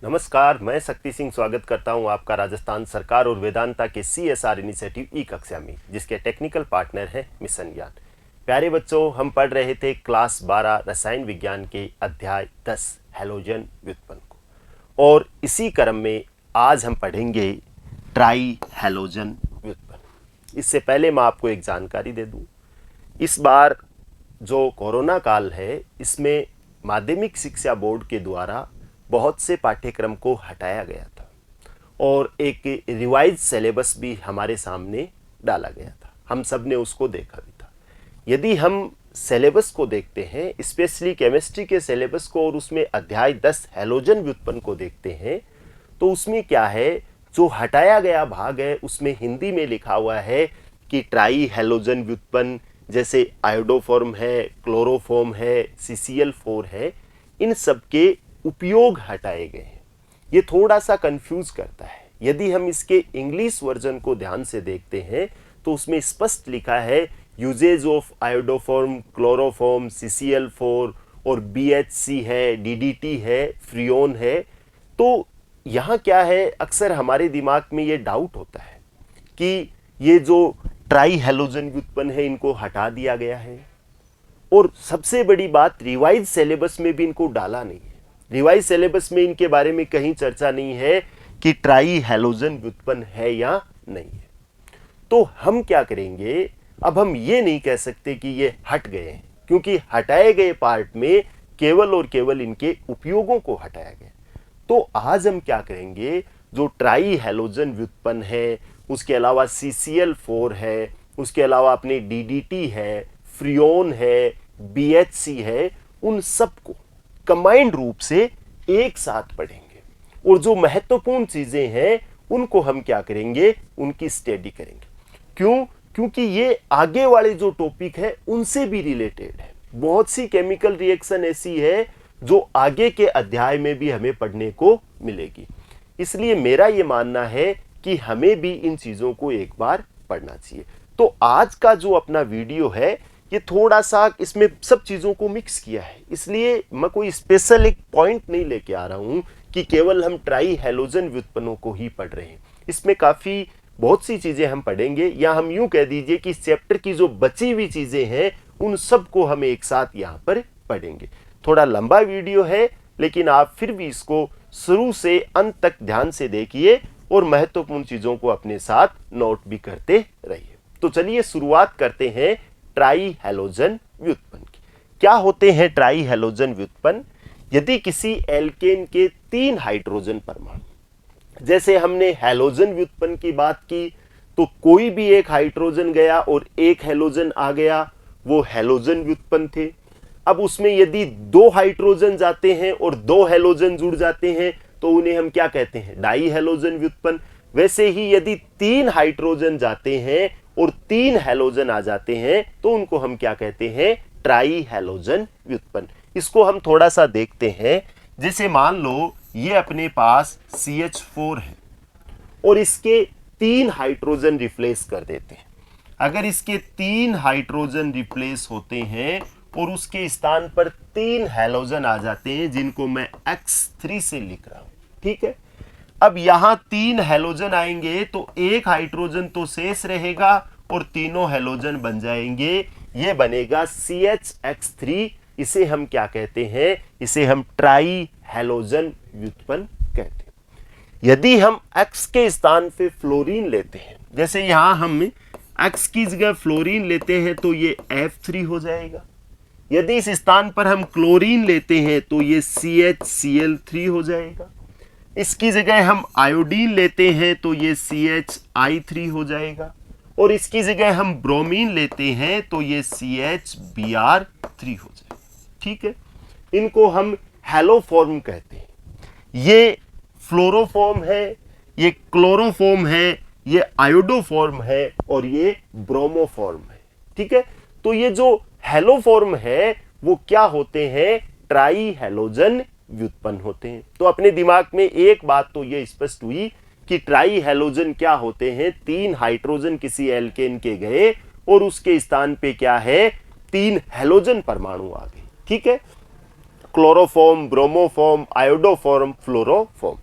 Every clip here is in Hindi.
नमस्कार, मैं शक्ति सिंह स्वागत करता हूं आपका राजस्थान सरकार और वेदांता के CSR इनिशिएटिव ई कक्षा में, जिसके टेक्निकल पार्टनर हैं मिशन ज्ञान। प्यारे बच्चों, हम पढ़ रहे थे क्लास 12 रसायन विज्ञान के अध्याय 10 हैलोजन व्युत्पन्न को, और इसी क्रम में आज हम पढ़ेंगे ट्राई हैलोजन व्युत्पन्न। इससे पहले मैं आपको एक जानकारी दे दूं। इस बार जो कोरोना काल है, इसमें माध्यमिक शिक्षा बोर्ड के द्वारा बहुत से पाठ्यक्रम को हटाया गया था और एक रिवाइज सिलेबस भी हमारे सामने डाला गया था। हम सब ने उसको देखा भी था। यदि हम सिलेबस को देखते हैं, स्पेशली केमिस्ट्री के सिलेबस को, और उसमें अध्याय 10 हैलोजन व्युत्पन्न को देखते हैं, तो उसमें क्या है, जो हटाया गया भाग है उसमें हिंदी में लिखा हुआ है कि ट्राई हैलोजन व्युत्पन्न, जैसे आयोडोफॉर्म है, क्लोरोफॉर्म है, CCl4 है, इन सब के उपयोग हटाए गए हैं। ये थोड़ा सा कंफ्यूज करता है। यदि हम इसके इंग्लिश वर्जन को ध्यान से देखते हैं तो उसमें स्पष्ट लिखा है usage of iodoform, chloroform, CCl4 और BHC है, DDT है, फ्रियोन है। तो यहाँ क्या है, अक्सर हमारे दिमाग में ये डाउट होता है कि ये जो ट्राई हैलोजन व्युत्पन्न है इनको हटा दिया गया है, और सबसे बड़ी बात, रिवाइज सिलेबस में भी इनको डाला नहीं है। रिवाइज सिलेबस में इनके बारे में कहीं चर्चा नहीं है कि ट्राई हैलोजन व्युत्पन्न है या नहीं है। तो हम क्या करेंगे, अब हम ये नहीं कह सकते कि ये हट गए हैं, क्योंकि हटाए गए पार्ट में केवल और केवल इनके उपयोगों को हटाया गया। तो आज हम क्या करेंगे, जो ट्राई हैलोजन व्युत्पन्न है, उसके अलावा CCl4 है, उसके अलावा अपने DDT है, फ्रियोन है, BHC है, उन सबको कंबाइंड रूप से एक साथ पढ़ेंगे, और जो महत्वपूर्ण चीजें हैं उनको हम क्या करेंगे, उनकी स्टडी करेंगे। क्यों? क्योंकि ये आगे वाले जो टॉपिक है उनसे भी रिलेटेड है। बहुत सी केमिकल रिएक्शन ऐसी है जो आगे के अध्याय में भी हमें पढ़ने को मिलेगी। इसलिए मेरा ये मानना है कि हमें भी इन चीजों को एक बार पढ़ना चाहिए। तो आज का जो अपना वीडियो है, ये थोड़ा सा इसमें सब चीज़ों को मिक्स किया है, इसलिए मैं कोई स्पेशल एक पॉइंट नहीं लेके आ रहा हूँ कि केवल हम ट्राई हैलोजन व्युत्पन्नों को ही पढ़ रहे हैं। इसमें काफ़ी बहुत सी चीज़ें हम पढ़ेंगे, या हम यूँ कह दीजिए कि इस चैप्टर की जो बची हुई चीज़ें हैं उन सब को हम एक साथ यहाँ पर पढ़ेंगे। थोड़ा लंबा वीडियो है, लेकिन आप फिर भी इसको शुरू से अंत तक ध्यान से देखिए और महत्वपूर्ण चीज़ों को अपने साथ नोट भी करते रहिए। तो चलिए शुरुआत करते हैं ट्राई हैलोजन व्युत्पन्न की। क्या होते हैं ट्राई हैलोजन व्युत्पन्न? यदि किसी एल्केन के 3 हाइड्रोजन परमाणु, जैसे हमने हैलोजन व्युत्पन्न की बात की, तो कोई भी एक हाइड्रोजन गया और एक हैलोजन आ गया, वो हैलोजन व्युत्पन्न थे। अब उसमें यदि 2 हाइड्रोजन जाते हैं और 2 हैलोजन जुड़ जाते हैं तो उन्हें हम क्या कहते हैं, डाई हैलोजन व्युत्पन्न। वैसे ही यदि 3 हाइड्रोजन जाते हैं और 3 हैलोजन आ जाते हैं तो उनको हम क्या कहते हैं, ट्राई हैलोजन व्युत्पन्न। इसको हम थोड़ा सा देखते हैं। जैसे मान लो ये अपने पास CH4 है और इसके 3 हाइड्रोजन रिप्लेस कर देते हैं। अगर इसके 3 हाइड्रोजन रिप्लेस होते हैं और उसके स्थान पर 3 हैलोजन आ जाते हैं, जिनको मैं X3 से लिख रहा हूं, ठीक है। अब यहां 3 हैलोजन आएंगे तो एक हाइड्रोजन तो शेष रहेगा और तीनों हैलोजन बन जाएंगे। ये बनेगा CHX3। इसे हम क्या कहते हैं, इसे हम ट्राई हैलोजन व्युत्पन्न कहते हैं। यदि हम X के स्थान पे फ्लोरीन लेते हैं, जैसे यहां हम X की जगह फ्लोरीन लेते हैं तो ये F3 हो जाएगा। यदि इस स्थान पर हम क्लोरीन लेते हैं तो ये CHCl3 हो जाएगा। इसकी जगह हम आयोडीन लेते हैं तो ये CHI3 हो जाएगा, और इसकी जगह हम ब्रोमीन लेते हैं तो ये CHBr3 हो जाएगा, ठीक है। इनको हम हैलोफॉर्म कहते हैं। ये फ्लोरोफॉर्म है, ये क्लोरोफॉर्म है, ये आयोडोफॉर्म है और ये ब्रोमोफॉर्म है, ठीक है। तो ये जो हैलोफॉर्म है वो क्या होते हैं, ट्राई हैलोजन व्युत्पन्न होते हैं। तो अपने दिमाग में एक बात तो ये स्पष्ट हुई कि ट्राई हैलोजन क्या होते हैं, 3 हाइड्रोजन किसी एल्केन के गए और उसके स्थान पे क्या है, 3 हैलोजन परमाणु आ गए, ठीक है। Chloroform, bromoform, iodoform, fluoroform.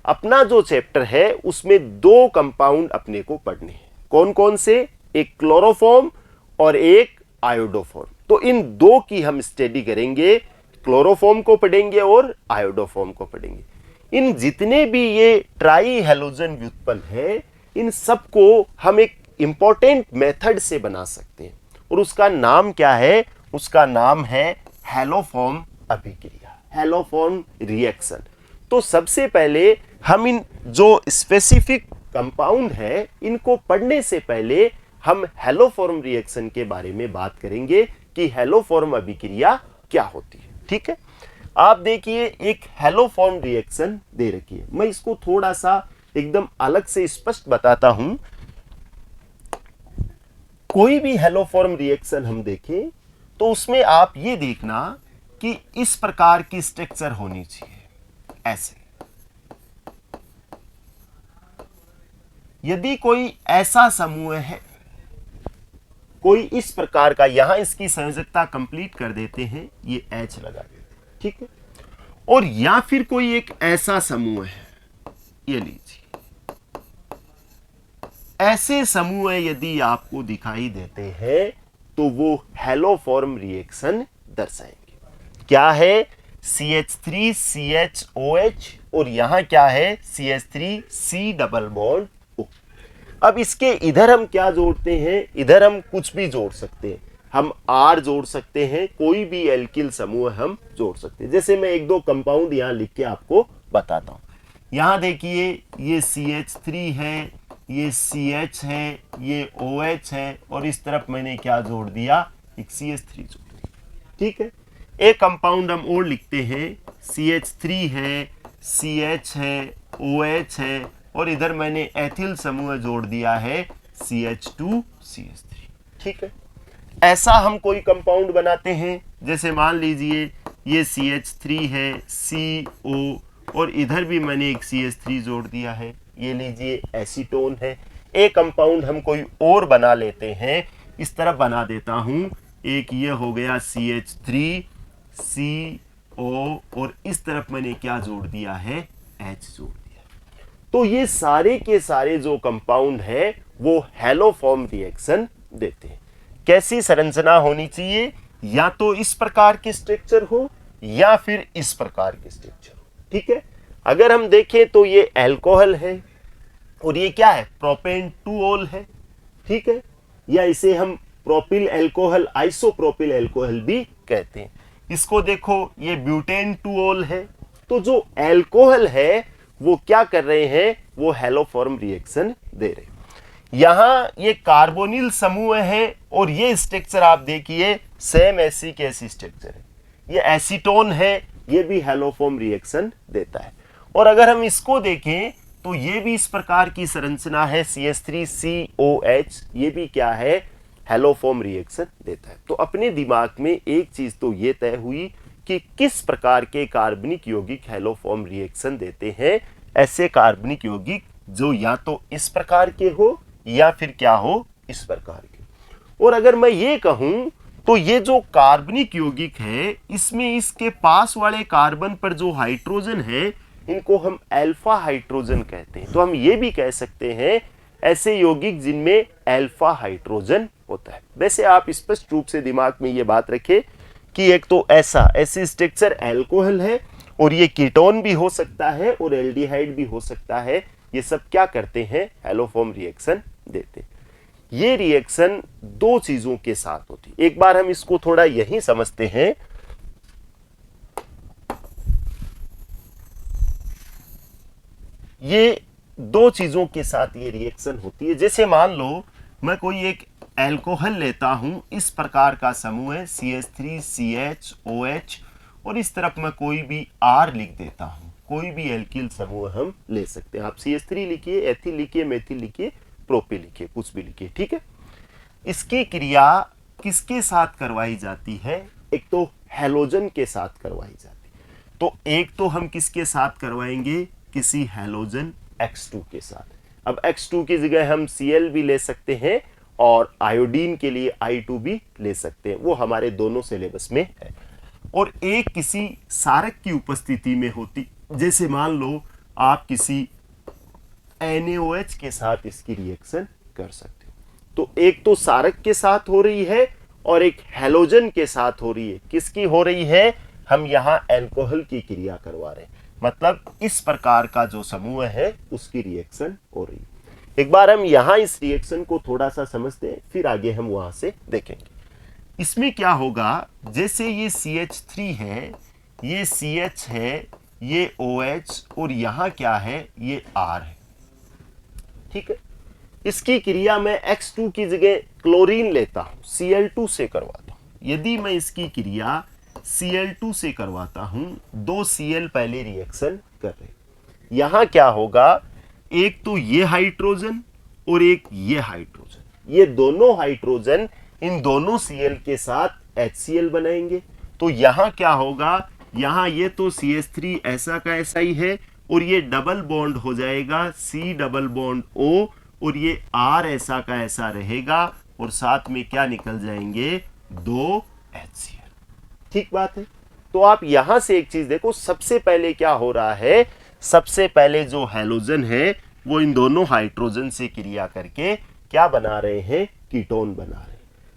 अपना जो चैप्टर है उसमें दो कंपाउंड अपने को पढ़ने हैं। कौन कौन से? एक क्लोरोफॉर्म और एक आयोडोफॉर्म। तो इन दो की हम स्टडी करेंगे, क्लोरोफॉर्म को पढ़ेंगे और आयोडोफॉर्म को पढ़ेंगे। इन जितने भी ये ट्राई हैलोजन व्युत्पन्न है, इन सबको हम एक इंपॉर्टेंट मेथड से बना सकते हैं और उसका नाम क्या है? उसका नाम है हैलोफॉर्म अभिक्रिया, हैलोफॉर्म रिएक्शन। तो सबसे पहले हम इन जो स्पेसिफिक कंपाउंड है इनको पढ़ने से पहले हम हैलोफॉर्म रिएक्शन के बारे में बात करेंगे कि हैलोफॉर्म अभिक्रिया क्या होती है। ठीक है, आप देखिए एक हैलोफॉर्म रिएक्शन दे रखी है। मैं इसको थोड़ा सा एकदम अलग से स्पष्ट बताता हूं। कोई भी हैलोफॉर्म रिएक्शन हम देखें तो उसमें आप ये देखना कि इस प्रकार की स्ट्रक्चर होनी चाहिए, ऐसे। यदि कोई ऐसा समूह है, कोई इस प्रकार का, यहां इसकी संयोजकता कंप्लीट कर देते हैं, ये H लगा देते हैं, ठीक है। और या फिर कोई एक ऐसा समूह है, ये लीजिए, ऐसे समूह यदि आपको दिखाई देते हैं तो वो हैलोफॉर्म रिएक्शन दर्शाएंगे। क्या है? CH3CHOH और यहां क्या है? CH3C double bond O। अब इसके इधर हम क्या जोड़ते हैं? इधर हम कुछ भी जोड़ सकते हैं, हम R जोड़ सकते हैं, कोई भी एल्किल समूह हम जोड़ सकते हैं। जैसे मैं एक दो कंपाउंड यहां लिख के आपको बताता हूं। यहां देखिए ये CH3 है, ये CH है, ये OH है और इस तरफ मैंने क्या जोड़ दिया? एक CH3 जोड़ दिया। ठीक है, एक कंपाउंड हम और लिखते हैं, CH3 है, CH है, OH है और इधर मैंने एथिल समूह जोड़ दिया है, CH2CH3। ठीक है, ऐसा हम कोई कंपाउंड बनाते हैं। जैसे मान लीजिए ये CH3 है, CO और इधर भी मैंने एक CH3 जोड़ दिया है, ये लीजिए एसीटोन है। एक कंपाउंड हम कोई और बना लेते हैं, इस तरह बना देता हूं, एक ये हो गया CH3CO और इस तरफ मैंने क्या जोड़ दिया है? H जोड़ दिया। तो ये सारे के सारे जो कंपाउंड है वो हैलोफॉर्म रिएक्शन देते हैं। कैसी संरचना होनी चाहिए? या तो इस प्रकार की स्ट्रक्चर हो या फिर इस प्रकार की स्ट्रक्चर हो। ठीक है, अगर हम देखें तो ये अल्कोहल है और ये क्या है? प्रोपेन 2-ओल है। ठीक है, या इसे हम प्रोपिल अल्कोहल, आइसोप्रोपिल अल्कोहल भी कहते हैं। इसको देखो, ये ब्यूटेन 2-ओल है। तो जो अल्कोहल है वो क्या कर रहे हैं? वो हैलोफॉर्म रिएक्शन दे रहे हैं। यहां ये कार्बोनिल समूह है और ये स्ट्रक्चर आप देखिए सेम ऐसी कैसी स्ट्रक्चर है, ये एसीटोन है, ये भी हैलोफॉर्म रिएक्शन देता है। और अगर हम इसको देखें तो ये भी इस प्रकार की संरचना है, CH3COH, ये भी क्या है? हैलोफॉर्म रिएक्शन देता है। तो अपने दिमाग में एक चीज तो ये तय हुई कि किस प्रकार के कार्बनिक यौगिक हैलोफॉर्म रिएक्शन देते हैं। ऐसे कार्बनिक यौगिक जो या तो इस प्रकार के हो या फिर क्या हो? इस प्रकार के। और अगर मैं ये कहूं तो ये जो कार्बनिक यौगिक है, इसमें इसके पास वाले कार्बन पर जो हाइड्रोजन है इनको हम अल्फा हाइड्रोजन कहते हैं। तो हम ये भी कह सकते हैं ऐसे यौगिक जिनमें अल्फा हाइड्रोजन होता है। वैसे आप स्पष्ट रूप से दिमाग में ये बात रखें कि एक तो ऐसी स्ट्रक्चर अल्कोहल है और ये कीटोन भी हो सकता है और एल्डिहाइड भी हो सकता है। ये सब क्या करते हैं? हैलोफॉर्म रिएक्शन देते हैं। ये रिएक्शन दो चीजों के साथ होती है। एक बार हम इसको थोड़ा यही समझते हैं। ये दो चीजों के साथ ये रिएक्शन होती है। जैसे मान लो मैं कोई एक अल्कोहल लेता हूं, इस प्रकार का समूह है CH3CHOH और इस तरफ मैं कोई भी R लिख देता हूं। कोई भी एल्किल समूह हम ले सकते हैं। आप CH3 लिखिए, एथिल लिखिए, मेथिल लिखिए, प्रोपिल लिखिए, कुछ भी लिखिए। ठीक है, इसकी क्रिया किसके साथ करवाई जाती है? एक तो हैलोजन के साथ करवाई जाती है। तो एक तो हम किसके साथ करवाएंगे? किसी हैलोजन X2 के साथ। अब X2 की जगह हम Cl भी ले सकते हैं और आयोडीन के लिए I2 भी ले सकते हैं, वो हमारे दोनों सिलेबस में है। और एक किसी सारक की उपस्थिति में होती, जैसे मान लो आप किसी NaOH के साथ इसकी रिएक्शन कर सकते हो। तो एक तो सारक के साथ हो रही है और एक हैलोजन के साथ हो रही है। किसकी हो रही है? हम यहाँ अल्कोहल की क्रिया करवा रहे हैं, मतलब इस प्रकार का जो समूह है उसकी रिएक्शन हो रही है। एक बार हम यहाँ इस रिएक्शन को थोड़ा सा समझते हैं, फिर आगे हम वहां से देखेंगे। इसमें क्या होगा, जैसे ये CH3 है, ये CH है, ये OH और यहाँ क्या है, ये R है। ठीक है, इसकी क्रिया मैं X2 की जगह क्लोरीन लेता हूं, Cl2 से करवाता हूं। यदि मैं इसकी क्रिया Cl2 से करवाता हूं, 2 Cl पहले रिएक्शन कर रहे। यहां क्या होगा, एक तो ये हाइड्रोजन और एक ये हाइड्रोजन, ये दोनों हाइड्रोजन इन दोनों Cl के साथ HCl बनाएंगे। तो यहां क्या होगा, यहां ये तो CH3 ऐसा का ऐसा ही है और ये डबल बॉन्ड हो जाएगा C डबल बॉन्ड O, और ये R ऐसा का ऐसा रहेगा और साथ में क्या निकल जाएंगे, 2 HCl। ठीक बात है। तो आप यहां से एक चीज देखो, सबसे पहले क्या हो रहा है, सबसे पहले जो हैलोजन है वो इन दोनों हाइड्रोजन से क्रिया करके क्या बना रहे हैं, कीटोन बना रहे हैं।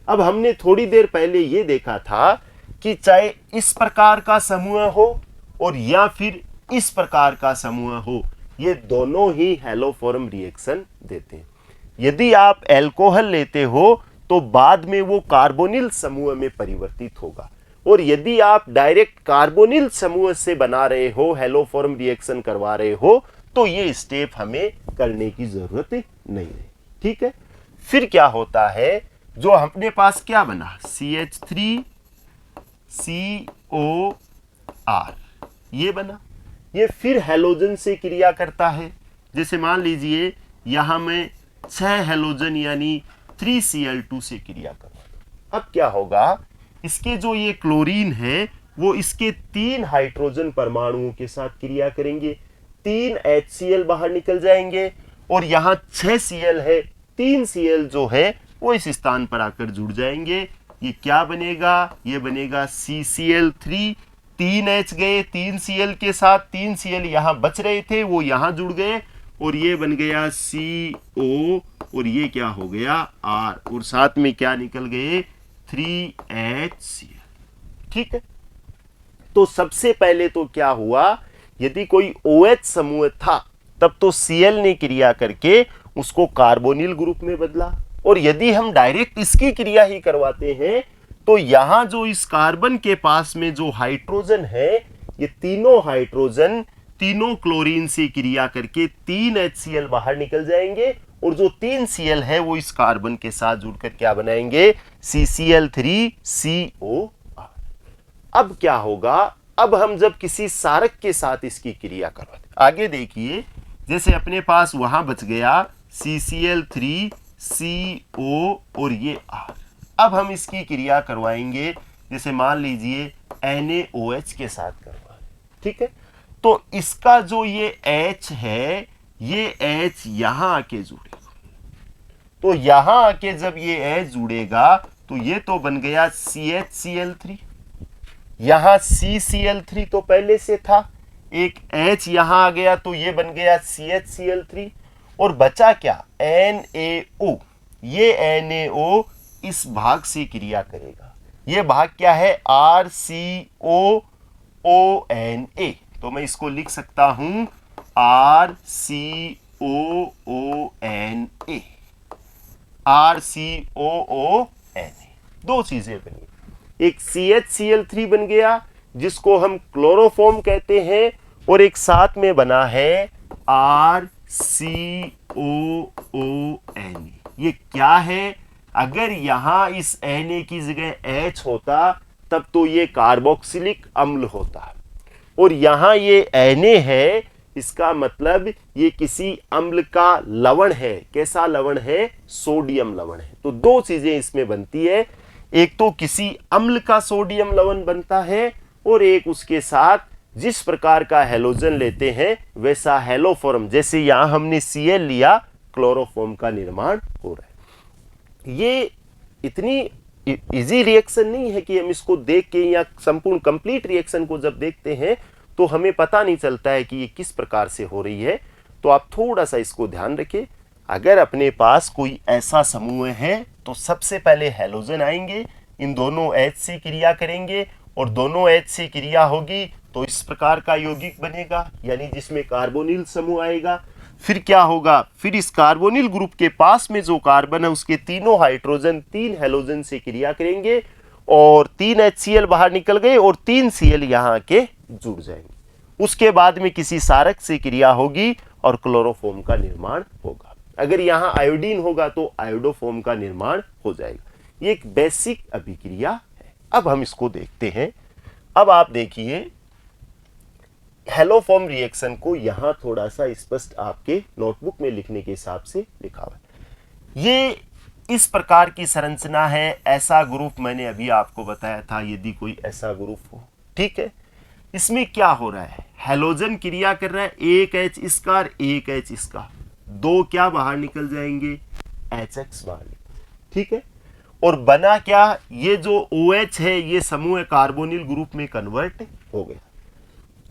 अब हमने थोड़ी देर पहले ये देखा था कि चाहे इस प्रकार का समूह हो और या फिर इस प्रकार का समूह हो, ये दोनों ही हैलोफॉर्म रिएक्शन देते हैं। यदि आप अल्कोहल लेते हो तो बाद में वो कार्बोनिल समूह में परिवर्तित होगा, और यदि आप डायरेक्ट कार्बोनिल समूह से बना रहे हो, हैलोफॉर्म रिएक्शन करवा रहे हो, तो ये स्टेप हमें करने की जरूरत नहीं है। ठीक है, फिर क्या होता है, जो अपने पास क्या बना, CH3COR, ये बना, ये फिर हैलोजन से क्रिया करता है। जैसे मान लीजिए यहां मैं 6 हैलोजन यानी 3Cl2 से क्रिया करवा। अब क्या होगा, इसके जो ये क्लोरीन है वो इसके 3 हाइड्रोजन परमाणुओं के साथ क्रिया करेंगे, 3 HCl बाहर निकल जाएंगे और यहाँ 6 Cl है, 3 Cl जो है वो इस स्थान पर आकर जुड़ जाएंगे। ये क्या बनेगा, ये बनेगा CCl3, 3 H गए 3 Cl के साथ, 3 Cl यहाँ बच रहे थे वो यहाँ जुड़ गए और ये बन गया CO और ये क्या हो गया R, और साथ में क्या निकल गए 3HCl। ठीक है, तो सबसे पहले तो क्या हुआ, यदि कोई OH समूह था तब तो Cl ने क्रिया करके उसको कार्बोनिल ग्रुप में बदला, और यदि हम डायरेक्ट इसकी क्रिया ही करवाते हैं तो यहां जो इस कार्बन के पास में जो हाइड्रोजन है, ये तीनों हाइड्रोजन तीनों क्लोरीन से क्रिया करके 3 HCl बाहर निकल जाएंगे, और जो 3 Cl है वो इस कार्बन के साथ जुड़कर क्या बनाएंगे, CCl3COR। अब क्या होगा, अब हम जब किसी सारक के साथ इसकी क्रिया करवाते, आगे देखिए, जैसे अपने पास वहां बच गया CCl3CO और ये R। अब हम इसकी क्रिया करवाएंगे, जैसे मान लीजिए NaOH के साथ करवाएं। ठीक है, तो इसका जो ये H है, ये H यहां आके जुड़ेगा, तो यहां आके जब ये H जुड़ेगा तो ये तो बन गया CHCl3, यहां CCl3 तो पहले से था, एक H यहां आ गया तो ये बन गया CHCl3, और बचा क्या, NaO। ये NaO इस भाग से क्रिया करेगा, ये भाग क्या है, RCOONA, तो मैं इसको लिख सकता हूं RCOONA, RCOONA। दो चीजें बनी, एक CHCl3 बन गया जिसको हम क्लोरोफॉर्म कहते हैं, और एक साथ में बना है RCOONA। ये क्या है, अगर यहां इस Na की जगह H होता तब तो ये कार्बोक्सिलिक अम्ल होता, और यहां ये Na है, इसका मतलब ये किसी अम्ल का लवण है। कैसा लवण है, सोडियम लवण है। तो दो चीजें इसमें बनती है, एक तो किसी अम्ल का सोडियम लवण बनता है, और एक उसके साथ जिस प्रकार का हैलोजन लेते हैं वैसा हैलोफॉर्म, जैसे यहां हमने Cl लिया, क्लोरोफॉर्म का निर्माण हो रहा है। ये इतनी इजी रिएक्शन नहीं है कि हम इसको देख के या संपूर्ण कंप्लीट रिएक्शन को जब देखते हैं तो हमें पता नहीं चलता है कि ये किस प्रकार से हो रही है। तो आप थोड़ा सा इसको ध्यान रखिए। अगर अपने पास कोई ऐसा समूह है तो सबसे पहले हैलोजन आएंगे, इन दोनों H से क्रिया करेंगे और दोनों H से क्रिया होगी तो इस प्रकार का यौगिक बनेगा, यानी जिसमें कार्बोनिल समूह आएगा। फिर क्या होगा, फिर इस कार्बोनिल ग्रुप के पास में जो कार्बन है उसके तीनों हाइड्रोजन 3 हैलोजन से क्रिया करेंगे और 3 HCl बाहर निकल गए और 3 Cl यहाँ के जुड़ जाएंगे। उसके बाद में किसी सारक से क्रिया होगी और क्लोरोफॉर्म का निर्माण होगा। अगर यहाँ आयोडीन होगा तो आयोडोफॉर्म का निर्माण हो जाएगा। ये एक बेसिक अभिक्रिया है। अब हम इसको देखते हैं। अब आप देखिए हेलोफॉर्म रिएक्शन को यहां थोड़ा सा स्पष्ट आपके नोटबुक में लिखने के हिसाब से लिखा हुआ है। ये इस प्रकार की संरचना है। ऐसा ग्रुप मैंने अभी आपको बताया था, यदि कोई ऐसा ग्रुप हो, ठीक है। इसमें क्या हो रहा है, हेलोजन क्रिया कर रहा है, एक H इसका और एक H इसका, दो क्या बाहर निकल जाएंगे, HX बाहर निकल, ठीक है। और बना क्या, ये जो OH है ये समूह कार्बोनिल ग्रुप में कन्वर्ट हो गया।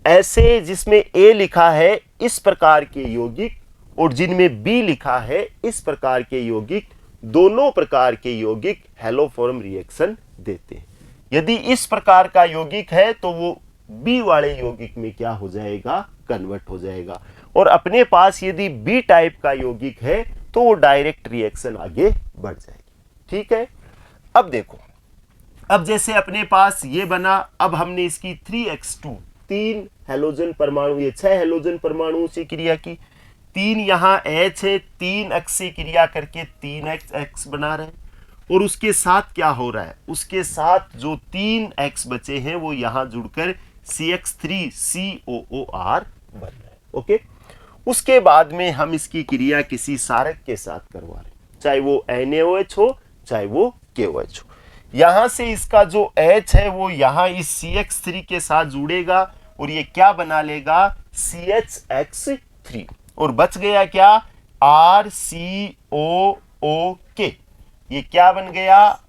ऐसे जिसमें A लिखा है इस प्रकार के यौगिक और जिनमें B लिखा है इस प्रकार के यौगिक, दोनों प्रकार के यौगिक हेलोफॉर्म रिएक्शन देते हैं। यदि इस प्रकार का यौगिक है तो वो B वाले यौगिक में क्या हो जाएगा, कन्वर्ट हो जाएगा। और अपने पास यदि B टाइप का यौगिक है तो वो डायरेक्ट रिएक्शन आगे बढ़ जाएगी, ठीक है। अब देखो, अब जैसे अपने पास ये बना, अब हमने इसकी 3x2 3 हेलोजन परमाणु, ये 6 हेलोजन परमाणुओं से क्रिया की, 3 यहाँ H है, 3 X से क्रिया करके 3X बना रहे हैं। और उसके साथ क्या हो रहा है, उसके साथ जो 3X बचे हैं वो यहाँ जुड़कर CH3COOR बन रहा है, ओके। उसके बाद में हम इसकी क्रिया किसी सारक के साथ करवा रहे हैं, चाहे वो NaOH हो चाहे वो KOH हो। यहां से इसका जो H है वो यहां इस CH3 के साथ जुड़ेगा और ये क्या बना लेगा, CHX3, और बच गया क्या, RCOOK। ये क्या बन गया,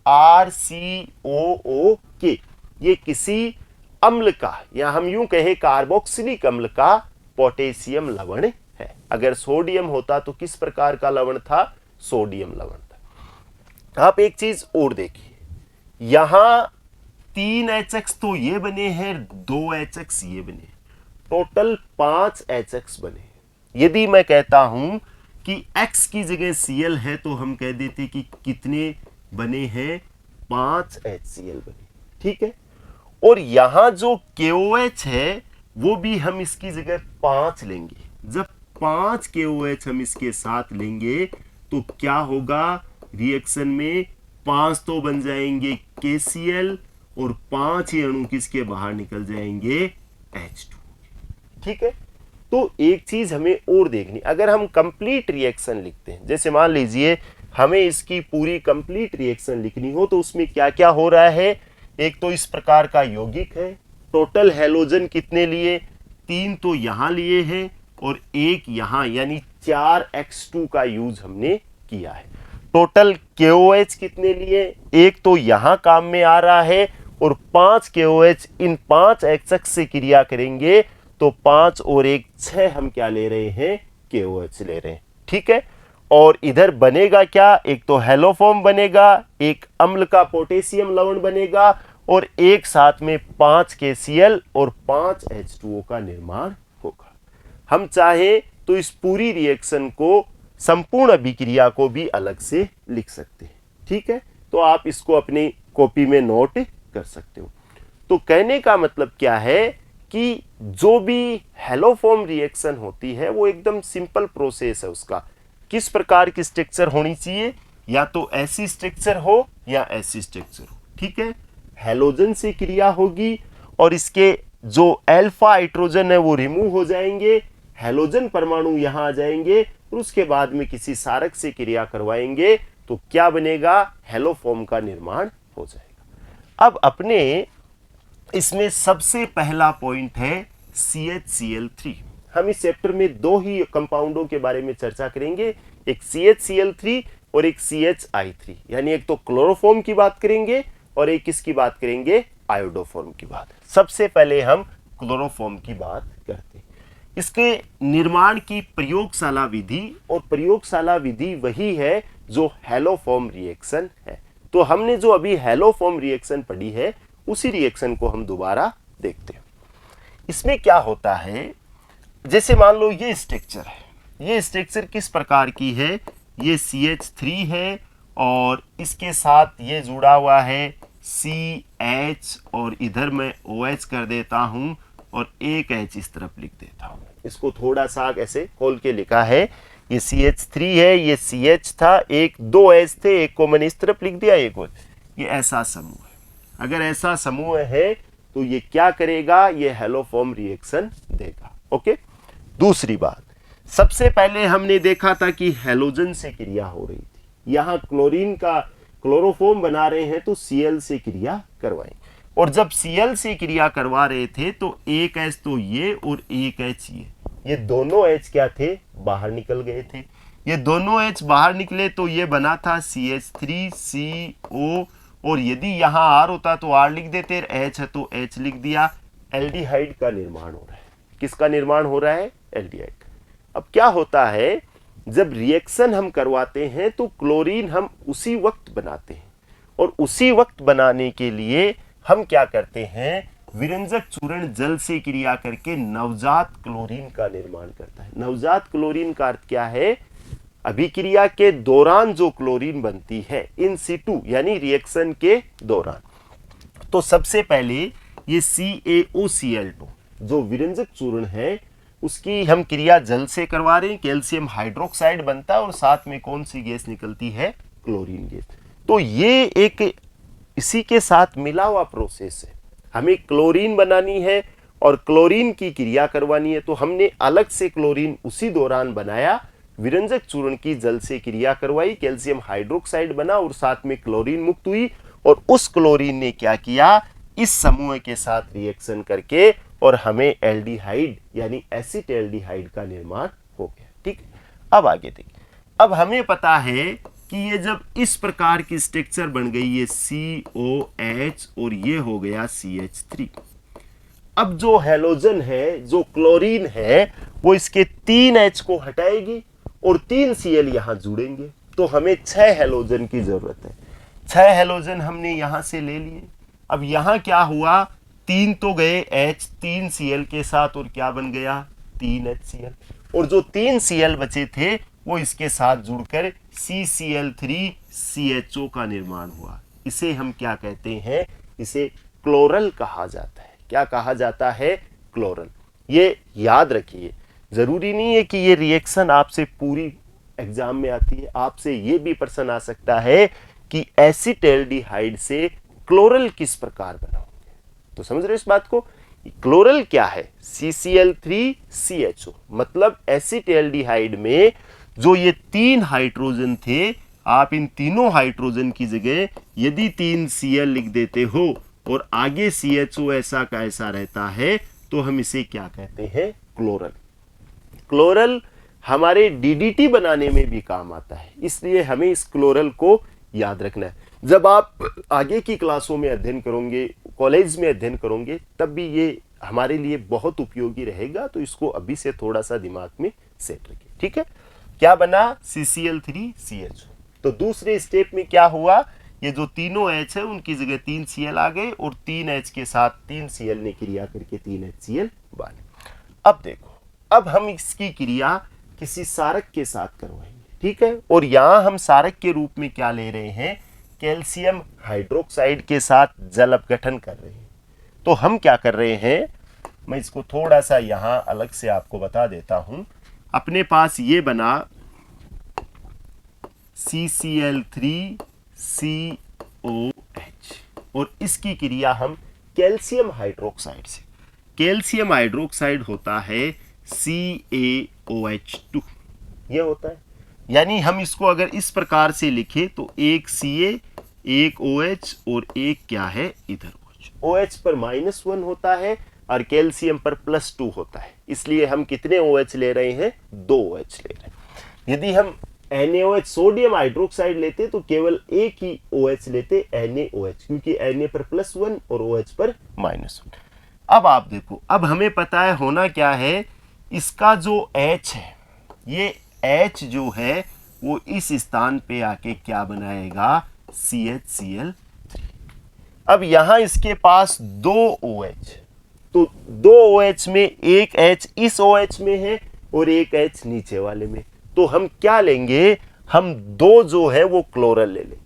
RCOOK। ये किसी अम्ल का, या हम यूं कहे कार्बोक्सिलिक अम्ल का पोटेशियम लवण है। अगर सोडियम होता तो किस प्रकार का लवण था, सोडियम लवण था। आप एक चीज और देखिए, यहां 3HX तो ये बने हैं, 2HX ये बने, टोटल 5HX बने। यदि मैं कहता हूं कि X की जगह Cl है तो हम कह देते कि कितने बने हैं, 5 HCl बने, ठीक है। और यहां जो KOH है वो भी हम इसकी जगह 5 लेंगे। जब 5 KOH हम इसके साथ लेंगे तो क्या होगा, रिएक्शन में 5 तो बन जाएंगे KCl और 5 ही अणु किसके बाहर निकल जाएंगे, H2, ठीक है। तो एक चीज हमें और देखनी, अगर हम कंप्लीट रिएक्शन लिखते हैं, जैसे मान लीजिए हमें इसकी पूरी कंप्लीट रिएक्शन लिखनी हो तो उसमें क्या क्या हो रहा है, एक तो इस प्रकार का यौगिक है, टोटल हैलोजन कितने लिए, 3 तो यहां लिए हैं और 1 यहां, यानी 4x2 का यूज हमने किया है। टोटल KOH कितने लिए, 1 तो यहां काम में आ रहा है और 5 KOH इन 5 HX से क्रिया करेंगे तो 5 और 1 6 हम क्या ले रहे हैं, KOH ले रहे हैं, ठीक है। और इधर बनेगा क्या, एक तो हेलोफॉर्म बनेगा, एक अम्ल का पोटेशियम लवण बनेगा और एक साथ में 5 KCl और 5 H2O का निर्माण होगा। हम चाहे तो इस पूरी रिएक्शन को, संपूर्ण अभिक्रिया को भी अलग से लिख सकते हैं, ठीक है। तो आप इसको अपनी कॉपी में नोट कर सकते हो। तो कहने का मतलब क्या है कि जो भी हेलोफॉर्म रिएक्शन होती है वो एकदम सिंपल प्रोसेस है। उसका किस प्रकार की स्ट्रक्चर होनी चाहिए, या तो ऐसी स्ट्रक्चर हो या ऐसी स्ट्रक्चर हो, ठीक है। हेलोजन से क्रिया होगी और इसके जो अल्फा हाइड्रोजन है वो रिमूव हो जाएंगे, हेलोजन परमाणु यहां आ जाएंगे और उसके बाद में किसी सारक से क्रिया करवाएंगे तो क्या बनेगा, हेलोफॉर्म का निर्माण हो जाएगा। अब अपने इसमें सबसे पहला पॉइंट है CHCl3। हम इस चैप्टर में 2 ही कंपाउंडों के बारे में चर्चा करेंगे, एक CHCl3 और एक CHI3, यानी एक तो क्लोरोफॉर्म की बात करेंगे और एक किसकी बात करेंगे, आयोडोफॉर्म की बात। सबसे पहले हम क्लोरोफॉर्म की बात करते हैं। इसके निर्माण की प्रयोगशाला विधि, और प्रयोगशाला विधि वही है जो हैलोफॉर्म रिएक्शन है। तो हमने जो अभी हैलोफॉर्म रिएक्शन पढ़ी है उसी रिएक्शन को हम दोबारा देखते हैं। इसमें क्या होता है, जैसे मान लो ये स्ट्रक्चर है, ये स्ट्रक्चर किस प्रकार की है, ये CH3 है और इसके साथ ये जुड़ा हुआ है CH, और इधर मैं OH कर देता हूं और एक H इस तरफ लिख देता हूं। इसको थोड़ा सा ऐसे खोल के लिखा है, ये CH3 है, ये CH था, एक 2 H थे, एक को मैंने इस तरफ लिख दिया, एक और। ये ऐसा समूह है। अगर ऐसा समूह है तो ये क्या करेगा, ये हैलोफॉर्म रिएक्शन देगा। ओके। दूसरी बात, सबसे पहले हमने देखा था कि हैलोजन से क्रिया हो रही थी। यहां क्लोरीन का क्लोरोफॉर्म बना रहे हैं तो Cl से क्रिया करवाएं, और जब Cl से क्रिया करवा रहे थे तो एक H तो ये और एक H ये दोनों H क्या थे, बाहर निकल गए थे। ये दोनों H बाहर निकले तो ये बना था CH3CO, और यदि यहाँ R होता तो R लिख देते, H है तो H लिख दिया। एल्डिहाइड का निर्माण हो रहा है। किसका निर्माण हो रहा है, एल्डिहाइड। अब क्या होता है, जब रिएक्शन हम करवाते हैं तो क्लोरीन हम उसी वक्त बनाते हैं, और उसी वक्त बनाने के लिए हम क्या करते हैं, विरंजक चूर्ण जल से क्रिया करके नवजात क्लोरीन का निर्माण करता है। नवजात क्लोरीन का अर्थ क्या है, अभिक्रिया के दौरान जो क्लोरीन बनती है, इन सिटू यानी रिएक्शन के दौरान। तो सबसे पहले ये CaOCl2 जो विरंजक चूर्ण है उसकी हम क्रिया जल से करवा रहे हैं, कैल्शियम हाइड्रोक्साइड बनता है और साथ में कौन सी गैस निकलती है, क्लोरीन गैस। तो ये एक इसी के साथ मिला हुआ प्रोसेस है। हमें क्लोरीन बनानी है और क्लोरीन की क्रिया करवानी है, तो हमने अलग से क्लोरीन उसी दौरान बनाया, विरंजक चूर्ण की जल से क्रिया करवाई, कैल्शियम हाइड्रोक्साइड बना और साथ में क्लोरीन मुक्त हुई, और उस क्लोरीन ने क्या किया, इस समूह के साथ रिएक्शन करके और हमें एल्डिहाइड यानी एसिटाल्डिहाइड का निर्माण हो गया। ठीक, अब आगे देखिए। अब हमें पता है कि ये जब इस प्रकार की स्ट्रक्चर बन गई, ये COH और ये हो गया CH3। अब जो हैलोजन है, जो क्लोरीन है, वो इसके 3 H को हटाएगी और 3 Cl यहां जुड़ेंगे, तो हमें 6 हैलोजन की जरूरत है। 6 हैलोजन हमने यहां से ले लिए। अब यहां क्या हुआ, 3 तो गए H 3 Cl के साथ, और क्या बन गया, 3 HCl, और जो 3 Cl बचे थे वो इसके साथ जुड़कर CCl3CHO का निर्माण हुआ। इसे हम क्या कहते हैं, इसे क्लोरल कहा जाता है। क्या कहा जाता है, क्लोरल। ये याद रखिए, जरूरी नहीं है कि ये रिएक्शन आपसे पूरी एग्जाम में आती है, आपसे ये भी प्रश्न आ सकता है कि एसिटाल्डिहाइड से क्लोरल किस प्रकार बनाओगे। तो समझ रहे हो इस बात को, क्लोरल क्या है, CCl3CHO, मतलब एसिटाल्डिहाइड में जो ये 3 हाइड्रोजन थे, आप इन तीनों हाइड्रोजन की जगह यदि 3 Cl लिख देते हो और आगे CHO ऐसा का ऐसा रहता है, तो हम इसे क्या कहते हैं, क्लोरल। क्लोरल हमारे DDT बनाने में भी काम आता है, इसलिए हमें इस क्लोरल को याद रखना है। जब आप आगे की क्लासों में अध्ययन करोगे, कॉलेज में अध्ययन करोगे, तब भी ये हमारे लिए बहुत उपयोगी रहेगा, तो इसको अभी से थोड़ा सा दिमाग में सेट रखिए। ठीक है, क्या बना, CCl3CHO। तो दूसरे स्टेप में क्या हुआ, ये जो तीनों H है उनकी जगह 3 Cl आ गए, और 3 H के साथ 3 Cl ने क्रिया करके 3 HCl बने। अब देखो, अब हम इसकी क्रिया किसी सारक के साथ करवाएंगे। ठीक है, और यहां हम सारक के रूप में क्या ले रहे हैं, कैल्शियम हाइड्रोक्साइड के साथ जल अपघटन कर रहे हैं। तो हम क्या कर रहे हैं, मैं इसको थोड़ा सा यहां अलग से आपको बता देता हूं। अपने पास ये बना CCl3COH, और इसकी क्रिया हम कैल्शियम हाइड्रोक्साइड से, कैल्शियम हाइड्रोक्साइड होता है CaOH2, ये होता है। यानी हम इसको अगर इस प्रकार से लिखे तो एक Ca, एक OH और एक क्या है, इधर OH। OH पर -1 होता है और कैल्शियम पर +2 होता है, इसलिए हम कितने OH ले रहे हैं, 2 OH ले रहे हैं। यदि हम NaOH सोडियम हाइड्रोक्साइड लेते तो केवल एक ही OH लेते, NaOH, क्योंकि Na पर +1 और OH पर -1। अब आप देखो, अब हमें पता है होना क्या है, इसका जो H है, ये H जो है वो इस स्थान पे आके क्या बनाएगा, CHCl। अब यहां इसके पास 2 OH, तो 2 OH में एक H इस OH में है और एक H नीचे वाले में, तो हम क्या लेंगे, हम 2 जो है वो क्लोरल ले लेंगे।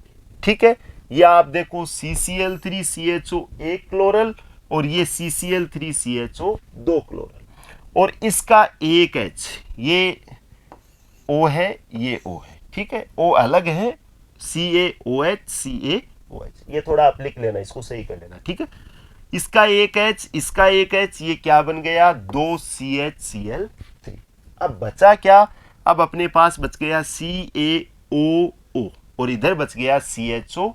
ठीक है, ये आप देखो CCl3CHO एक क्लोरल और ये CCl3CHO 2 क्लोरल, और इसका एक H, ये O है, ये O है। ठीक है, O अलग है, CaOH, ये थोड़ा आप लिख लेना, इसको सही कर लेना। ठीक है, इसका एक H, इसका एक H, ये क्या बन गया, 2 CHCl3। अब बचा क्या, अब अपने पास बच गया CaOO और इधर बच गया CHO।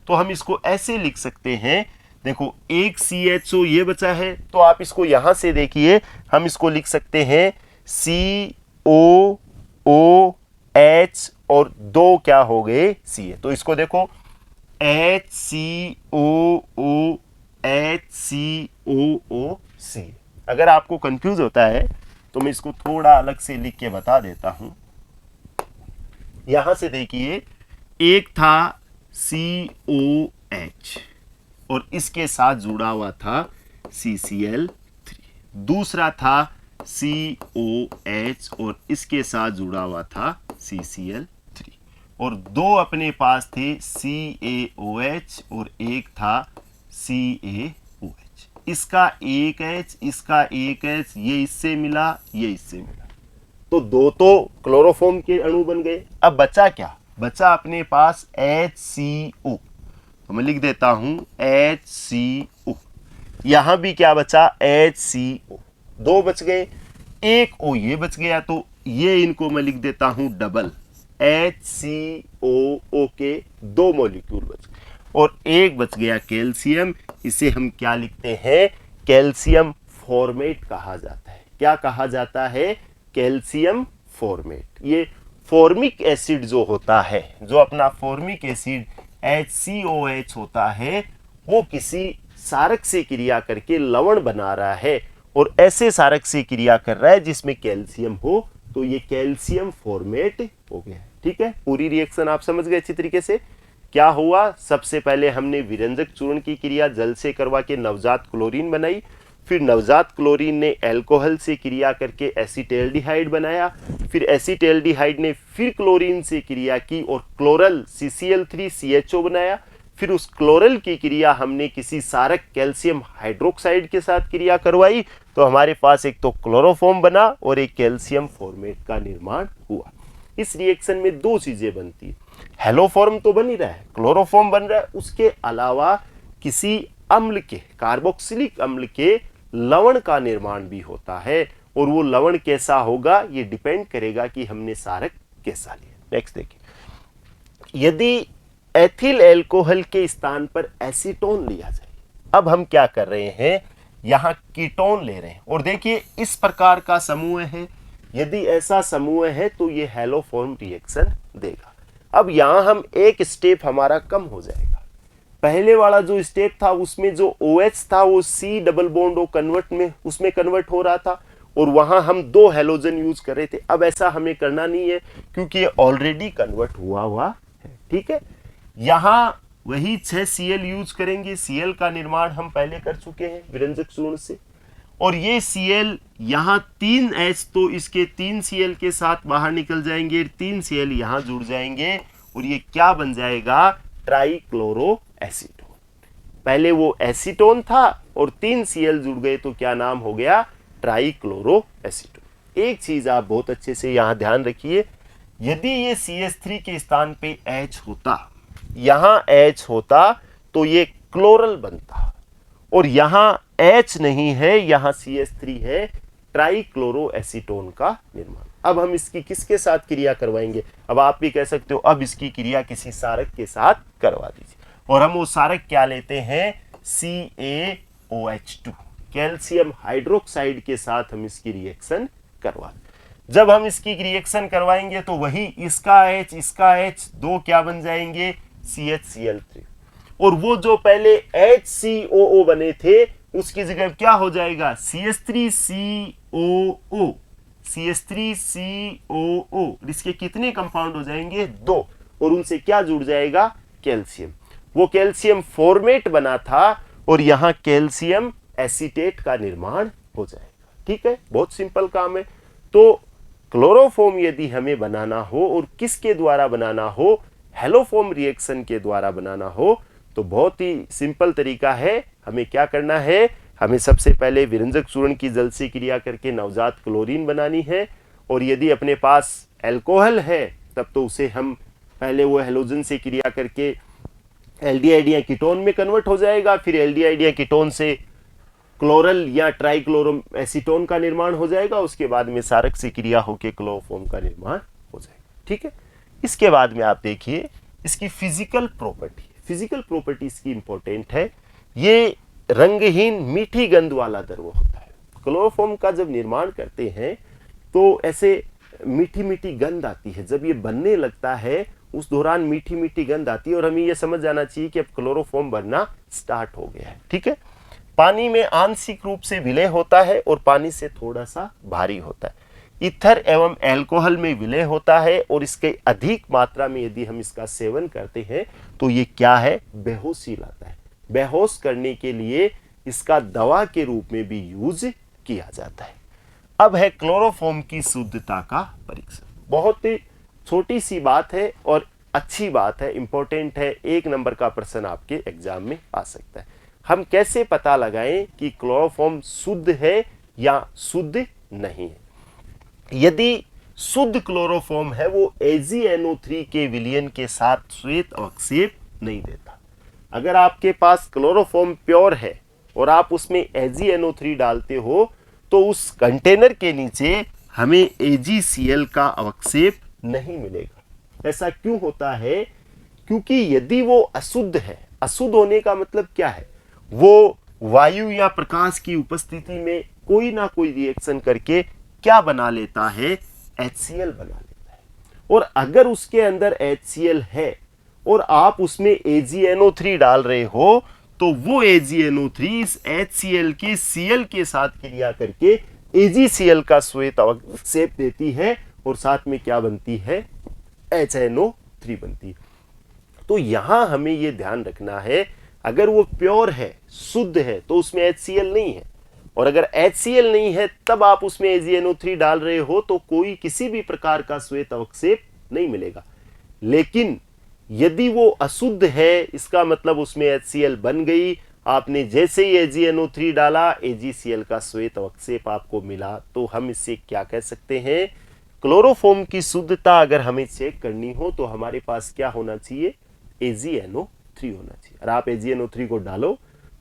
तो हम इसको ऐसे लिख सकते हैं, देखो एक CHO ये बचा है, तो आप इसको यहां से देखिए, हम इसको लिख सकते हैं COOH और 2 क्या हो गए, Ca। तो इसको देखो HCOOHCOOC। अगर आपको कंफ्यूज होता है तो मैं इसको थोड़ा अलग से लिख के बता देता हूं। यहां से देखिए, एक था COH और इसके साथ जुड़ा हुआ था CCl3, दूसरा था COH और इसके साथ जुड़ा हुआ था CCl3, और 2 अपने पास थे CaOH और एक था CaOH। इसका एक H, इसका एक H, ये इससे मिला, ये इससे मिला, तो 2 तो क्लोरोफॉर्म के अणु बन गए। अब बचा क्या, बचा अपने पास HCO, तो मैं लिख देता हूं HCO। यहां भी क्या बचा, HCO, 2 बच गए, एक O ये बच गया, तो ये इनको मैं लिख देता हूं डबल, HCOO के 2 मॉलिक्यूल बच गए, और एक बच गया कैल्शियम, इसे हम क्या लिखते हैं, कैल्शियम फॉर्मेट कहा जाता है। क्या कहा जाता है, कैल्शियम फॉर्मेट। ये फॉर्मिक एसिड जो होता है, जो अपना फॉर्मिक एसिड HCOH होता है, वो किसी सारक से क्रिया करके लवण बना रहा है, और ऐसे सारक से क्रिया कर रहा है जिसमें कैल्शियम हो, तो ये कैल्शियम फॉर्मेट हो गया। ठीक है, पूरी रिएक्शन आप समझ गए अच्छी तरीके से। क्या हुआ, सबसे पहले हमने विरंजक चूर्ण की क्रिया जल से करवा के नवजात क्लोरीन बनाई, फिर नवजात क्लोरीन ने अल्कोहल से क्रिया करके एसीटैल्डिहाइड बनाया, फिर एसीटैल्डिहाइड ने फिर क्लोरीन से क्रिया की और क्लोरल CCl3CHO बनाया, फिर उस क्लोरल की क्रिया हमने किसी सारक कैल्शियम हाइड्रोक्साइड के साथ क्रिया करवाई, तो हमारे पास एक तो क्लोरोफॉर्म बना और एक कैल्शियम फॉर्मेट का निर्माण हुआ। इस रिएक्शन में 2 चीजें बनती है, हेलोफॉर्म तो बन ही रहा है, क्लोरोफॉर्म बन रहा है, उसके अलावा किसी अम्ल के, कार्बोक्सिलिक अम्ल के लवण का निर्माण भी होता है, और वो लवण कैसा होगा ये डिपेंड करेगा कि हमने सारक कैसा लिया। नेक्स्ट देखिए, यदि एथिल अल्कोहल के स्थान पर एसीटोन लिया जाए, अब हम क्या कर रहे हैं, यहां कीटोन ले रहे हैं, और देखिए इस प्रकार का समूह है, यदि ऐसा समूह है तो ये हेलोफॉर्म रिएक्शन देगा। अब यहां हम एक स्टेप हमारा कम हो जाएगा, पहले वाला जो स्टेप था उसमें जो OH था वो C double bond O convert में उसमें कन्वर्ट हो रहा था, और वहां हम 2 हेलोजन यूज कर रहे थे। अब ऐसा हमें करना नहीं है क्योंकि ये ऑलरेडी कन्वर्ट हुआ है। ठीक है, यहां वही 6 Cl यूज करेंगे, Cl का निर्माण हम पहले कर चुके हैं विरंजक चूर्ण से, और ये Cl यहाँ 3 H, तो इसके 3 Cl के साथ बाहर निकल जाएंगे, 3 Cl यहाँ जुड़ जाएंगे, और ये क्या बन जाएगा, ट्राइक्लोरो एसीटोन। पहले वो एसीटोन था और 3 Cl जुड़ गए, तो क्या नाम हो गया, ट्राइक्लोरो एसीटोन। एक चीज आप बहुत अच्छे से यहां ध्यान रखिए, यदि ये CH3 के स्थान पे H होता, यहां H होता, तो ये क्लोरल बनता, और यहां H नहीं है, यहां CH3 है, ट्राइक्लोरो एसीटोन का निर्माण। अब हम इसकी किसके साथ क्रिया करवाएंगे, अब आप भी कह सकते हो अब इसकी क्रिया किसी सारक के साथ करवा दीजिए, और हम वो सारक क्या लेते हैं, CaOH2, कैल्शियम हाइड्रोक्साइड के साथ हम इसकी रिएक्शन करवा। जब हम इसकी रिएक्शन करवाएंगे तो वही इसका H दो क्या बन जाएंगे, CHCl3, और वो जो पहले HCOO बने थे उसकी जगह क्या हो जाएगा, CH3COO, CH3COO। इसके कितने कंपाउंड हो जाएंगे, 2, और उनसे क्या जुड़ जाएगा, कैल्शियम। वो कैल्शियम फॉर्मेट बना था और यहां कैल्शियम एसीटेट का निर्माण हो जाएगा। ठीक है, बहुत सिंपल काम है। तो क्लोरोफॉर्म यदि हमें बनाना हो और किसके द्वारा बनाना हो, हेलोफॉर्म रिएक्शन के द्वारा बनाना हो, तो बहुत ही सिंपल तरीका है। हमें क्या करना है, हमें सबसे पहले विरंजक चूर्ण की जल से क्रिया करके नवजात क्लोरीन बनानी है, और यदि अपने पास अल्कोहल है तब तो उसे हम पहले वो हेलोजन से क्रिया करके एल्डिहाइड या कीटोन में कन्वर्ट हो जाएगा, फिर एल्डिहाइड या कीटोन से क्लोरल या ट्राइक्लोरो एसीटोन का निर्माण हो जाएगा, उसके बाद में सारक से क्रिया होकर क्लोरोफॉर्म का निर्माण हो जाएगा। ठीक है, इसके बाद में आप देखिए इसकी फिजिकल प्रॉपर्टी इसकी इंपॉर्टेंट है। ये रंगहीन मीठी गंध वाला द्रव होता है। क्लोरोफॉर्म का जब निर्माण करते हैं तो ऐसे मीठी मीठी गंध आती है, जब ये बनने लगता है उस दौरान मीठी मीठी गंध आती है, और हमें यह समझ जाना चाहिए कि अब क्लोरोफॉर्म बनना स्टार्ट हो गया है। ठीक है, पानी में आंशिक रूप से विलय होता है और पानी से थोड़ा सा भारी होता है। ईथर एवं अल्कोहल में विलय होता है, और इसके अधिक मात्रा में यदि हम इसका सेवन करते हैं तो ये क्या है, बेहोशी लाता है। बेहोश करने के लिए इसका दवा के रूप में भी यूज किया जाता है। अब है क्लोरोफॉर्म की शुद्धता का परीक्षण। बहुत ही छोटी सी बात है और अच्छी बात है, इंपॉर्टेंट है, 1 नंबर का प्रश्न आपके एग्जाम में आ सकता है। हम कैसे पता लगाएं कि क्लोरोफॉर्म शुद्ध है या शुद्ध नहीं है। यदि शुद्ध क्लोरोफॉर्म है वो AgNO3 के विलयन के साथ श्वेत अवक्षेप नहीं देता। अगर आपके पास क्लोरोफॉर्म प्योर है और आप उसमें AgNO3 डालते हो तो उस कंटेनर के नीचे हमें AgCl का अवक्षेप नहीं मिलेगा। ऐसा क्यों होता है, क्योंकि यदि वो अशुद्ध है, अशुद्ध होने का मतलब क्या है, वो वायु या प्रकाश की उपस्थिति में कोई ना कोई रिएक्शन करके क्या बना लेता है, HCl बना लेता है। और अगर उसके अंदर HCl है और आप उसमें AgNO3 डाल रहे हो तो वो AgNO3 इस HCl के Cl के साथ क्रिया करके AgCl का श्वेत अवक्षेप देती है और साथ में क्या बनती है, HNO3 बनती है। तो यहां हमें यह ध्यान रखना है, अगर वो प्योर है, शुद्ध है, तो उसमें HCl नहीं है, और अगर HCl नहीं है तब आप उसमें AgNO3 डाल रहे हो तो कोई किसी भी प्रकार का श्वेत अवक्षेप नहीं मिलेगा। लेकिन यदि वो अशुद्ध है, इसका मतलब उसमें HCl बन गई, आपने जैसे ही AgNO3 डाला AgCl का श्वेत अवक्षेप आपको मिला, तो हम इससे क्या कह सकते हैं, क्लोरोफॉर्म की शुद्धता अगर हमें चेक करनी हो तो हमारे पास क्या होना चाहिए, AgNO3 होना चाहिए। और आप AgNO3 को डालो,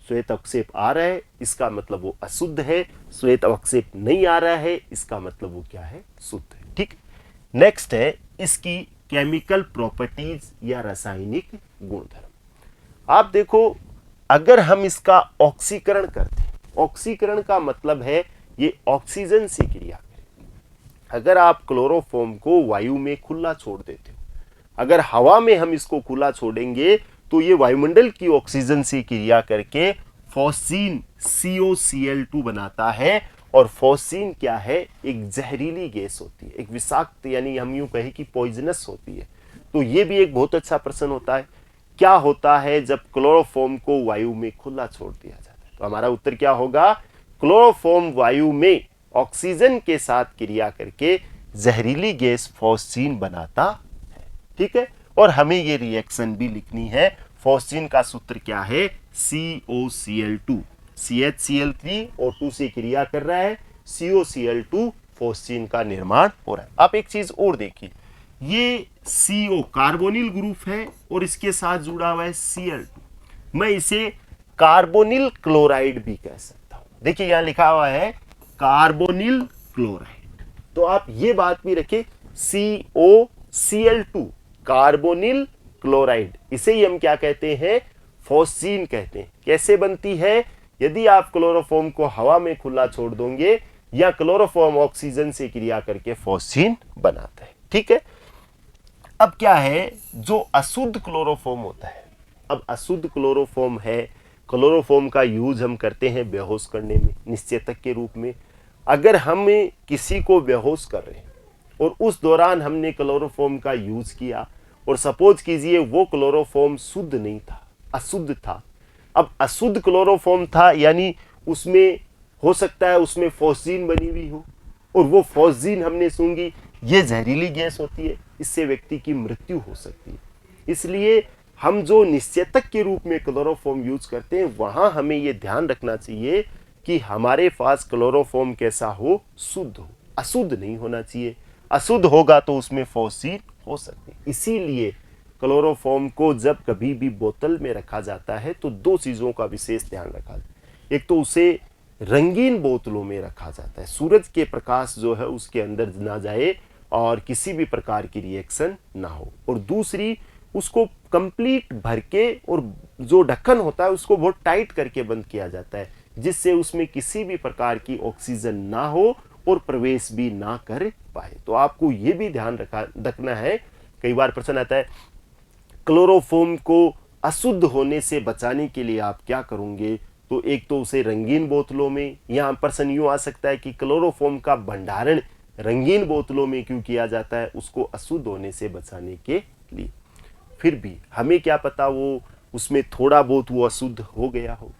श्वेत अवक्षेप आ रहा है, इसका मतलब वो अशुद्ध है, श्वेत अवक्षेप नहीं आ रहा है, इसका मतलब वो क्या है, शुद्ध है। ठीक, नेक्स्ट है इसकी केमिकल प्रॉपर्टीज या रासायनिक गुणधर्म। आप देखो, अगर हम इसका ऑक्सीकरण करते हैं, ऑक्सीकरण का मतलब है ये ऑक्सीजन से क्रिया करें। अगर आप क्लोरोफॉर्म को वायु में खुला छोड़ देते हो, अगर हवा में हम इसको खुला छोड़ेंगे तो ये वायुमंडल की ऑक्सीजन से क्रिया करके फॉस्फीन COCl2 बनाता है, और फॉस्फीन क्या है, एक जहरीली गैस होती है, एक विषाक्त, यानी हम यूं कहें कि पॉइजनस होती है। तो ये भी एक बहुत अच्छा प्रश्न होता है, क्या होता है जब क्लोरोफॉर्म को वायु में खुला छोड़ दिया जाता है। तो हमारा उत्तर क्या होगा, क्लोरोफॉर्म वायु में ऑक्सीजन के साथ क्रिया करके जहरीली गैस फॉस्फीन बनाता है। ठीक है, और हमें ये रिएक्शन भी लिखनी है। फॉस्फीन का सूत्र क्या है, COCl2, CHCl3 O2 से क्रिया कर रहा है, COCl2 फॉस्फीन का निर्माण हो रहा है। आप एक चीज और देखिए, ये CO कार्बोनिल ग्रुप है और इसके साथ जुड़ा हुआ है Cl2, मैं इसे कार्बोनिल क्लोराइड भी कह सकता हूं। देखिए यहां लिखा हुआ है कार्बोनिल क्लोराइड, तो आप ये बात भी रखें, COCl2 कार्बोनिल क्लोराइड, इसे ही हम क्या कहते हैं, फॉस्फीन कहते हैं। कैसे बनती है, यदि आप क्लोरोफॉर्म को हवा में खुला छोड़ दोगे या क्लोरोफॉर्म ऑक्सीजन से क्रिया करके फॉस्फीन बनाता है। ठीक है, अब क्या है, जो अशुद्ध क्लोरोफॉर्म होता है, अब अशुद्ध क्लोरोफॉर्म है, क्लोरोफॉर्म का यूज हम करते हैं बेहोश करने में, निश्चेतक के रूप में। अगर हम किसी को बेहोश कर रहे हैं और उस दौरान हमने क्लोरोफॉर्म का यूज किया और सपोज कीजिए वो क्लोरोफॉर्म शुद्ध नहीं था, अशुद्ध था। अब अशुद्ध क्लोरोफॉर्म था यानी उसमें हो सकता है उसमें फॉस्फीन बनी हुई हो और वो फॉस्फीन हमने सूंघी, ये जहरीली गैस होती है, इससे व्यक्ति की मृत्यु हो सकती है। इसलिए हम जो निश्चेतक के रूप में क्लोरोफॉर्म यूज करते हैं वहां हमें ये ध्यान रखना चाहिए कि हमारे पास क्लोरोफॉर्म कैसा हो, शुद्ध हो, अशुद्ध नहीं होना चाहिए। अशुद्ध होगा तो उसमें फॉस्फीन हो सकती है। इसीलिए क्लोरोफॉर्म को जब कभी भी बोतल में रखा जाता है तो दो चीज़ों का विशेष ध्यान रखा जाता है। एक तो उसे रंगीन बोतलों में रखा जाता है, सूरज के प्रकाश जो है उसके अंदर ना जाए और किसी भी प्रकार की रिएक्शन ना हो, और दूसरी उसको कंप्लीट भर के और जो ढक्कन होता है उसको बहुत टाइट करके बंद किया जाता है, जिससे उसमें किसी भी प्रकार की ऑक्सीजन ना हो और प्रवेश भी ना कर पाए। तो आपको ये भी ध्यान रखना है। कई बार प्रश्न आता है क्लोरोफॉर्म को अशुद्ध होने से बचाने के लिए आप क्या करोगे, तो एक तो उसे रंगीन बोतलों में, यहाँ प्रश्न यूँ आ सकता है कि क्लोरोफॉर्म का भंडारण रंगीन बोतलों में क्यों किया जाता है, उसको अशुद्ध होने से बचाने के लिए। फिर भी हमें क्या पता वो उसमें थोड़ा बहुत वो अशुद्ध हो गया हो,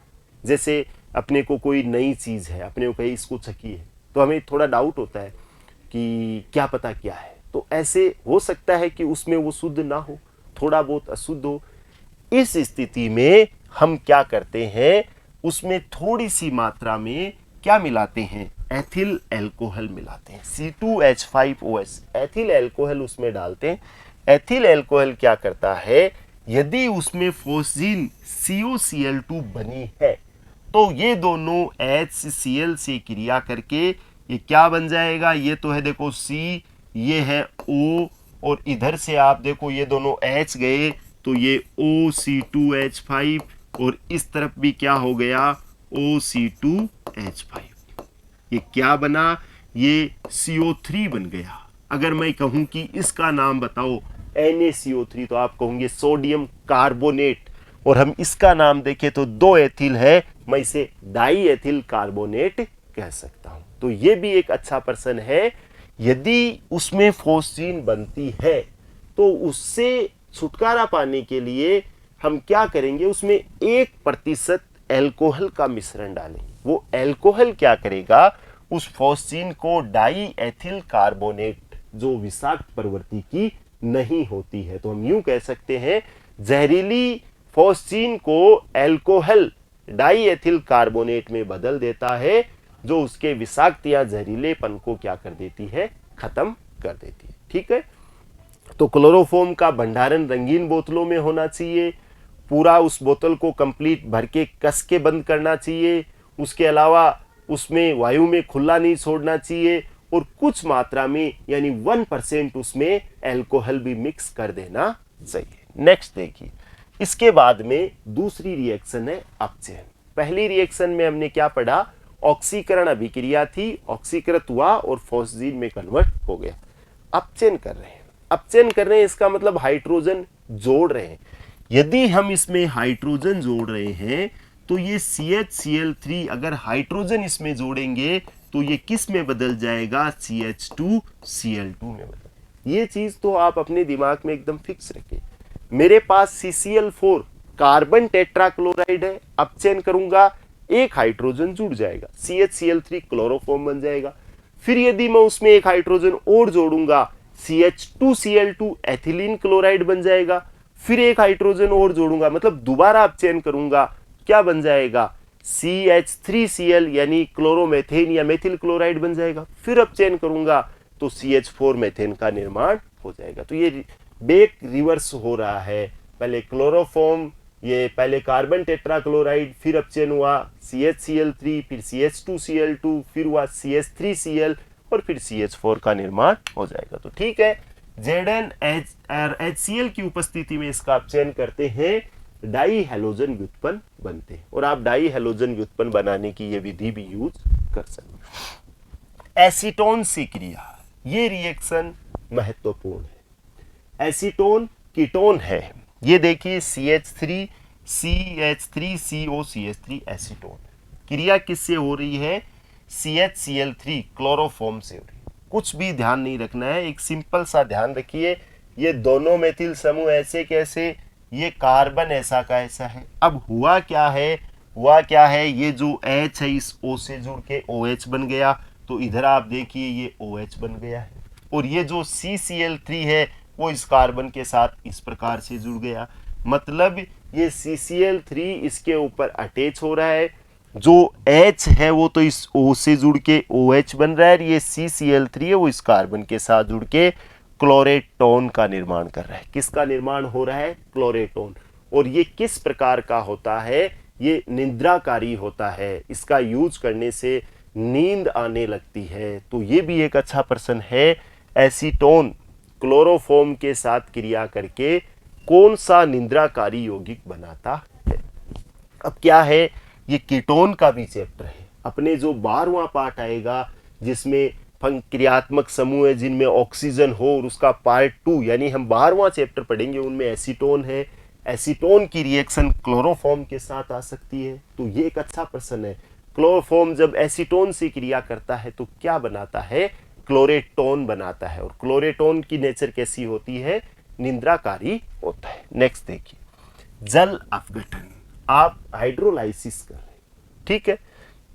जैसे अपने को कोई नई चीज़ है, अपने को कहीं इसको चखी है तो हमें थोड़ा डाउट होता है कि क्या पता क्या है, तो ऐसे हो सकता है कि उसमें वो शुद्ध ना हो, थोड़ा बहुत अशुद्ध हो। इस स्थिति में हम क्या करते हैं, उसमें थोड़ी सी मात्रा में क्या मिलाते हैं, एथिल अल्कोहल मिलाते हैं, C2H5OH एथिल अल्कोहल उसमें डालते हैं। एथिल अल्कोहल क्या करता है, यदि उसमें फॉस्फीन COCl2 बनी है तो ये दोनों HCl से क्रिया करके ये क्या बन जाएगा, ये तो है देखो C, ये है O, और इधर से आप देखो ये दोनों H गए तो ये OC2H5 और इस तरफ भी क्या हो गया OC2H5। ये क्या बना, ये CO3 बन गया। अगर मैं कहूं कि इसका नाम बताओ NaCO3 तो आप कहोगे सोडियम कार्बोनेट, और हम इसका नाम देखें तो दो एथिल है, मैं इसे डाई एथिल कार्बोनेट कह सकता हूं। तो ये भी एक अच्छा प्रश्न है। यदि उसमें फॉस्फीन बनती है तो उससे छुटकारा पाने के लिए हम क्या करेंगे, उसमें 1% एल्कोहल का मिश्रण डालें। वो एल्कोहल क्या करेगा, उस फॉस्फीन को डाई एथिल कार्बोनेट जो विषाक्त प्रवृत्ति की नहीं होती है, तो हम यूं कह सकते हैं जहरीली फॉस्फीन को एल्कोहल डाई एथिल कार्बोनेट में बदल देता है, जो उसके विषाक्त या जहरीलेपन को क्या कर देती है, खत्म कर देती है। ठीक है, तो क्लोरोफॉर्म का भंडारण रंगीन बोतलों में होना चाहिए, पूरा उस बोतल को कंप्लीट भर के कस के बंद करना चाहिए, उसके अलावा उसमें वायु में खुला नहीं छोड़ना चाहिए, और कुछ मात्रा में यानी 1% उसमें अल्कोहल भी मिक्स कर देना चाहिए। नेक्स्ट देखिए, इसके बाद में दूसरी रिएक्शन है अपचयन। पहली रिएक्शन में हमने क्या पढ़ा, ऑक्सीकरण अभिक्रिया थी, ऑक्सीकृत हुआ और फॉस्फीन में कन्वर्ट हो गया। अपचयन कर रहे हैं, अपचयन कर रहे हैं इसका मतलब हाइड्रोजन जोड़ रहे हैं। यदि हम इसमें हाइड्रोजन जोड़ रहे हैं तो ये CHCl3 अगर हाइड्रोजन इसमें जोड़ेंगे तो ये किस में बदल जाएगा, CH2Cl2 में बदल। ये चीज तो आप अपने दिमाग में एकदम फिक्स रखें। मेरे पास CCl4 कार्बन टेट्राक्लोराइड है, अपचयन करूंगा एक हाइड्रोजन जुड़ जाएगा, CHCl3 क्लोरोफॉर्म बन जाएगा। फिर यदि मैं उसमें एक हाइड्रोजन और जोड़ूंगा CH2Cl2 एथिलीन क्लोराइड बन जाएगा। फिर एक हाइड्रोजन और जोड़ूंगा, मतलब दोबारा अपचयन करूंगा, क्या बन जाएगा, CH3Cl यानी क्लोरोमेथेन या मेथिल क्लोराइड बन जाएगा। फिर अपचयन करूंगा तो CH4 मेथेन का निर्माण हो जाएगा। तो ये बेक रिवर्स हो रहा है, पहले क्लोरोफॉर्म, ये पहले कार्बन टेट्राक्लोराइड, फिर अपचयन हुआ CHCl3, फिर CH2Cl2, फिर हुआ CH3Cl और फिर CH4 का निर्माण हो जाएगा। तो ठीक है, ZnHCl की उपस्थिति में इसका अपचयन करते हैं, डाई हैलोजन व्युत्पन्न बनते हैं, और आप डाई हैलोजन व्युत्पन्न बनाने की ये विधि भी यूज कर सकते हैं। एसीटोन से क्रिया, ये रिएक्शन महत्वपूर्ण है। एसीटोन कीटोन है, ये देखिए CH3 CH3CO CH3 एसीटोन। क्रिया किससे हो रही है? CHCl3 क्लोरोफॉर्म से हो रही है। कुछ भी ध्यान नहीं रखना है, एक सिंपल सा ध्यान रखिए, ये दोनों मेथिल समूह ऐसे कैसे, ये कार्बन ऐसा का ऐसा है। अब हुआ क्या है, ये जो H है इस O से जुड़ के OH बन गया, तो इधर आप देखिए ये OH बन गया है, और ये जो CCl3 है वो इस कार्बन के साथ इस प्रकार से जुड़ गया। मतलब ये CCl3 इसके ऊपर अटैच हो रहा है, जो H है वो तो इस O से जुड़ के OH बन रहा है, ये CCl3 है वो इस कार्बन के साथ जुड़ के क्लोरेटोन का निर्माण कर रहा है। किसका निर्माण हो रहा है? क्लोरेटोन। और ये किस प्रकार का होता है? ये निद्राकारी होता है, इसका यूज करने से नींद आने लगती है। तो ये भी एक अच्छा प्रश्न है। एसीटोन क्लोरोफॉर्म के साथ क्रिया करके कौन सा निद्राकारी यौगिक बनाता है? अब क्या है, ये कीटोन का भी चैप्टर है। अपने जो 12वां पार्ट आएगा जिसमें क्रियात्मक समूह है जिनमें ऑक्सीजन हो, और उसका पार्ट 2 यानी हम 12वां चैप्टर पढ़ेंगे, उनमें एसीटोन है। एसीटोन की रिएक्शन क्लोरोफॉर्म के साथ आ सकती है। तो ये एक अच्छा प्रश्न है। क्लोरोफॉर्म जब एसीटोन से क्रिया करता है तो क्या बनाता है? क्लोरेटोन बनाता है। और क्लोरेटोन की नेचर कैसी होती है? निद्राकारी होता है। नेक्स्ट देखिए, जल अपघटन। आप हाइड्रोलाइसिस कर रहे हैं, ठीक है,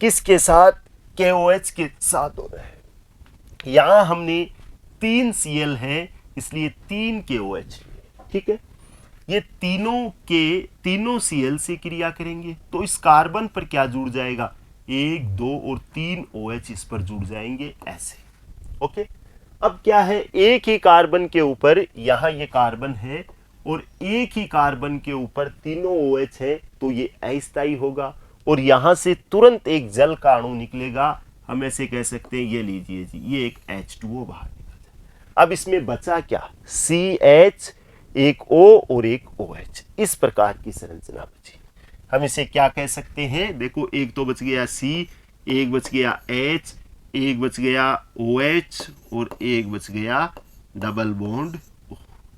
किसके साथ? KOH के साथ हो रहा है। यहां हमने 3 Cl है इसलिए 3 KOH, ठीक है। ये तीनों Cl से क्रिया करेंगे तो इस कार्बन पर क्या जुड़ जाएगा? 1 2 और 3 OH इस पर जुड़ जाएंगे ऐसे, ओके। अब क्या है, एक ही कार्बन के ऊपर यहां ये कार्बन है और एक ही कार्बन के ऊपर तीनों OH है, तो ये अस्थायी होगा और यहां से तुरंत एक जल का अणु निकलेगा। हम ऐसे कह सकते हैं, ये लीजिए जी, ये एक H2O बाहर निकल जाए। अब इसमें बचा क्या? CH, एक O और एक OH, इस प्रकार की संरचना बची। हम इसे क्या कह सकते हैं? देखो, एक तो बच गया C, एक बच गया H, एक बच गया OH और एक बच गया डबल बॉन्ड O।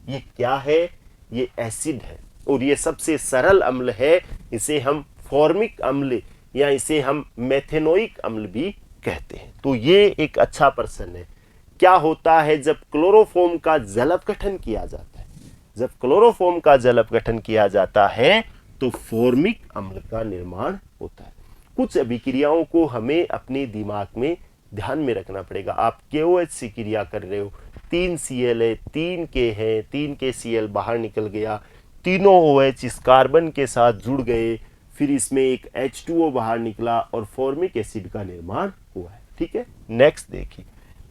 ये क्या है? ये एसिड है और ये सबसे सरल अम्ल है। इसे हम फॉर्मिक अम्ल या इसे हम मेथेनोइक अम्ल भी कहते हैं। तो ये एक अच्छा प्रश्न है। क्या होता है जब क्लोरोफॉर्म का जल अपघटन किया जाता है? जब क्लोरोफॉर्म का जल अपघटन किया जाता है तो फॉर्मिक अम्ल का निर्माण होता है। कुछ अभिक्रियाओं को हमें अपने दिमाग में ध्यान में रखना पड़ेगा। आप KOH से क्रिया कर रहे हो, 3 Cl है, 3 K है, 3 K Cl बाहर निकल गया, तीनों OH इस कार्बन के साथ जुड़ गए, फिर इसमें एक H2O बाहर निकला और फॉर्मिक एसिड का निर्माण हुआ है, ठीक है। नेक्स्ट देखिए,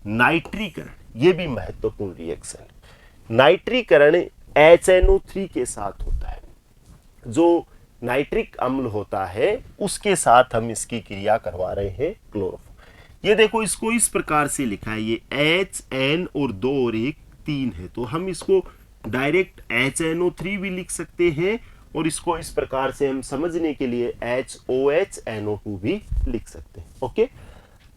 नाइट्रीकरण। ये भी महत्वपूर्ण रिएक्शन है। नाइट्रीकरण HNO3 के साथ होता है। जो नाइट्रिक अम्ल होता है उसके साथ हम इसकी क्रिया करवा रहे हैं क्लोरोफॉर्म। ये देखो, इसको इस प्रकार से लिखा है, ये HN और 2 और 1 3 है, तो हम इसको डायरेक्ट HNO3 भी लिख सकते हैं और इसको इस प्रकार से हम समझने के लिए HOHNO2 भी लिख सकते हैं, ओके।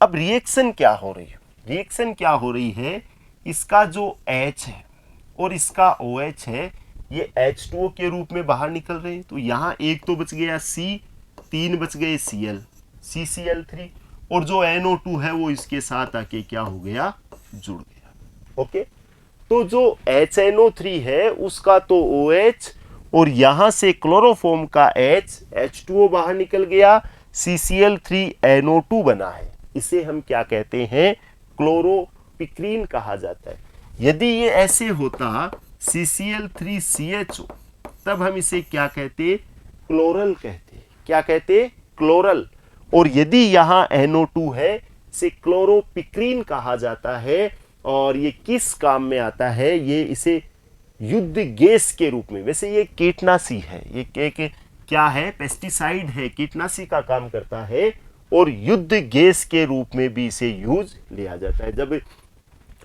अब रिएक्शन क्या हो रही है? रिएक्शन क्या हो रही है, इसका जो H है और इसका OH है, ये H2O के रूप में बाहर निकल रहे हैं। तो यहाँ एक तो बच गया C, 3 बच गए Cl, CCl3, और जो NO2 है वो इसके साथ आके क्या हो गया? जुड़ गया, ओके। तो जो HNO3 है उसका तो OH और यहां से क्लोरोफॉर्म का H, H2O बाहर निकल गया, CCl3NO2 बना है। इसे हम क्या कहते हैं? क्लोरोपिक्रीन कहा जाता है। यदि ये ऐसे होता CCl3CHO, तब हम इसे क्या कहते? क्लोरल कहते। क्या कहते? क्लोरल। और यदि यहाँ NO2 है, इसे क्लोरोपिक्रीन कहा जाता है। और ये किस काम में आता है? ये इसे युद्ध गैस के रूप में, वैसे ये कीटनाशी है, ये क्या है? पेस्टिसाइड है, कीटनाशी का काम करता है और युद्ध गैस के रूप में भी इसे यूज लिया जाता है। जब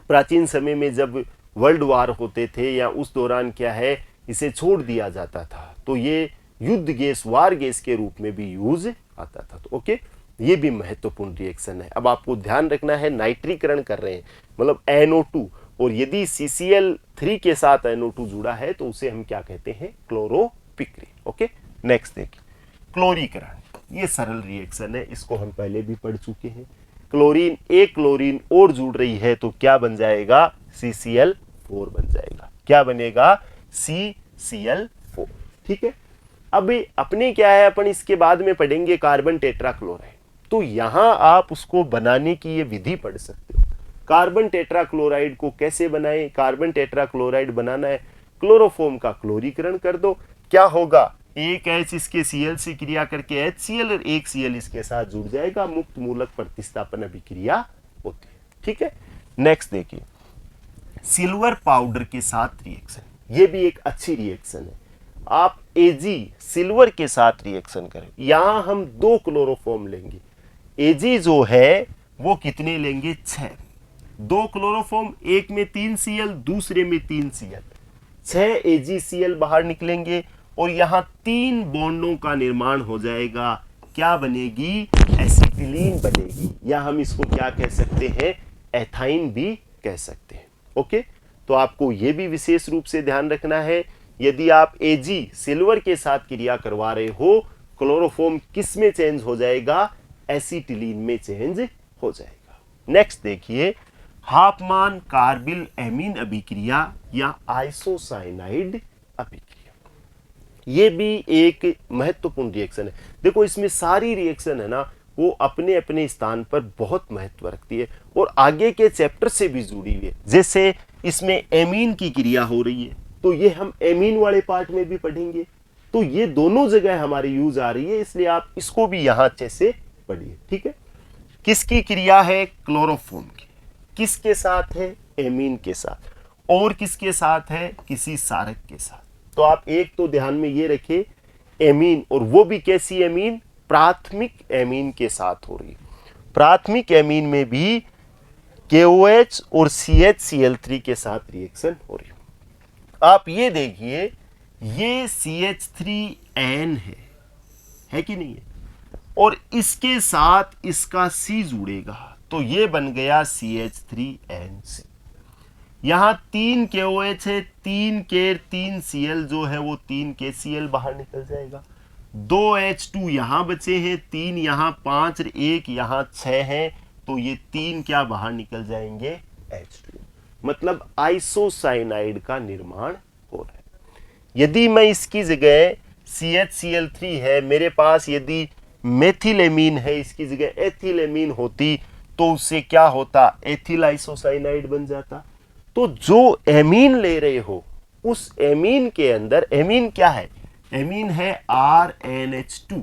प्राचीन समय में जब वर्ल्ड वार होते थे या उस दौरान क्या है, इसे छोड़ दिया जाता था, तो ये युद्ध गैस, वार गैस के रूप में भी यूज आता था। तो ओके, ये भी महत्वपूर्ण रिएक्शन है। अब आपको ध्यान रखना है, नाइट्रीकरण कर रहे हैं मतलब NO2, और यदि CCl3 के साथ NO2 जुड़ा है तो उसे हम क्या कहते हैं, क्लोरोपिक्री। ओके, नेक्स्ट देखिए क्लोरीकरण। ये सरल रिएक्शन है, इसको हम पहले भी पढ़ चुके हैं। क्लोरीन, एक क्लोरीन और जुड़ रही है तो क्या बन जाएगा, CCl4 बन जाएगा। क्या बनेगा, CCl4। ठीक है, अब अपने क्या है, अपन इसके बाद में पढ़ेंगे कार्बन टेट्राक्लोराइड। तो यहां आप उसको बनाने की ये विधि पढ़ सकते हो। कार्बन टेट्राक्लोराइड को कैसे बनाएं, कार्बन टेट्राक्लोराइड बनाना है, क्लोरोफॉर्म का क्लोरीकरण कर दो। क्या होगा, एक H इसके Cl से क्रिया करके HCl और एक Cl इसके साथ जुड़ जाएगा, मुक्त मूलक प्रतिस्थापन अभिक्रिया होती है। ठीक है, नेक्स्ट देखिए सिल्वर पाउडर के साथ रिएक्शन। ये भी एक अच्छी रिएक्शन है। आप Ag सिल्वर के साथ रिएक्शन करें, यहां हम 2 क्लोरोफॉर्म लेंगे। Ag जो है वो कितने लेंगे, 6। 2 क्लोरोफॉर्म, एक में 3 Cl, दूसरे में 3 Cl, 6 AgCl बाहर निकलेंगे और यहां 3 बॉन्डों का निर्माण हो जाएगा। क्या बनेगी, एसिटिलीन बनेगी, या हम इसको क्या कह सकते हैं, एथाइन भी कह सकते हैं। ओके, तो आपको यह भी विशेष रूप से ध्यान रखना है, यदि आप Ag सिल्वर के साथ क्रिया करवा रहे हो, क्लोरोफॉर्म किस में चेंज हो जाएगा, एसिटिलीन में चेंज हो जाएगा। नेक्स्ट देखिए हाफमान कार्बिल एमीन अभिक्रिया या आइसोसाइनाइड अभिक्रिया। ये भी एक महत्वपूर्ण रिएक्शन है। देखो इसमें सारी रिएक्शन है ना, वो अपने अपने स्थान पर बहुत महत्व रखती है और आगे के चैप्टर से भी जुड़ी हुई है। जैसे इसमें एमीन की क्रिया हो रही है तो ये हम एमीन वाले पार्ट में भी पढ़ेंगे, तो ये दोनों जगह हमारी यूज आ रही है, इसलिए आप इसको भी यहां अच्छे से पढ़िए। ठीक है, किसकी क्रिया है, क्लोरोफॉर्म की, किसके साथ है, एमीन के साथ, और किसके साथ है, किसी सारक के साथ। तो आप एक तो ध्यान में ये रखें, एमीन, और वो भी कैसी एमीन, प्राथमिक एमीन के साथ हो रही है। प्राथमिक एमीन में भी KOH और CHCl3 के साथ रिएक्शन हो रही है। आप ये देखिए, ये CH3N है कि नहीं है, और इसके साथ इसका C जुड़ेगा तो ये बन गया CH3NC। यहां 3 KOH है, 3 K 3 Cl जो है वो 3 KCl बाहर निकल जाएगा, 2 H2 यहां बचे हैं, 3 यहां, 5 और 1 यहां, 6 है, तो ये 3 क्या बाहर निकल जाएंगे, H2। मतलब आइसोसाइनाइड का निर्माण हो रहा है। यदि मैं इसकी जगह CHCl3 है मेरे पास, यदि मेथिलेमीन है इसकी जगह एथिलेमीन होती तो उससे क्या होता, एथिल आइसोसाइनाइड बन जाता। तो जो एमीन ले रहे हो उस एमीन के अंदर, एमीन क्या है, एमीन है RnH2,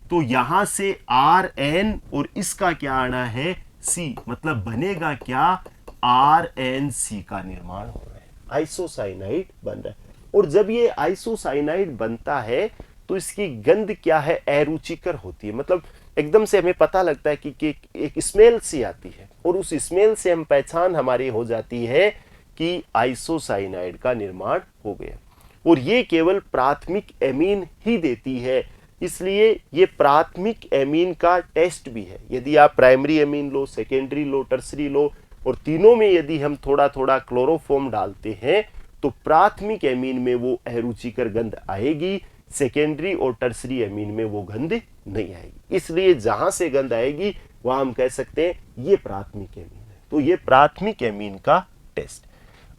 तो यहां से Rn और इसका क्या आना है, C, मतलब बनेगा क्या, RnC का निर्माण हो रहा है, आइसोसाइनाइड बन रहा है। और जब ये आइसोसाइनाइड बनता है तो इसकी गंध क्या है, अरुचिकर होती है, मतलब एकदम से हमें पता लगता है कि एक स्मेल सी आती है, और उस स्मेल से हम पहचान हमारी हो जाती है कि आइसोसाइनाइड का निर्माण हो गया। और ये केवल प्राथमिक एमीन ही देती है, इसलिए ये प्राथमिक एमीन का टेस्ट भी है। यदि आप प्राइमरी एमीन लो, सेकेंडरी लो, टर्सरी लो, और तीनों में यदि हम थोड़ा थोड़ा क्लोरोफॉर्म डालते हैं तो प्राथमिक एमीन में वो अरुचिकर गंध आएगी, सेकेंडरी और टर्सरी एमीन में वो गंध नहीं आएगी। इसलिए जहां से गंध आएगी वहां हम कह सकते हैं ये प्राथमिक एमीन है। तो ये प्राथमिक एमीन का टेस्ट।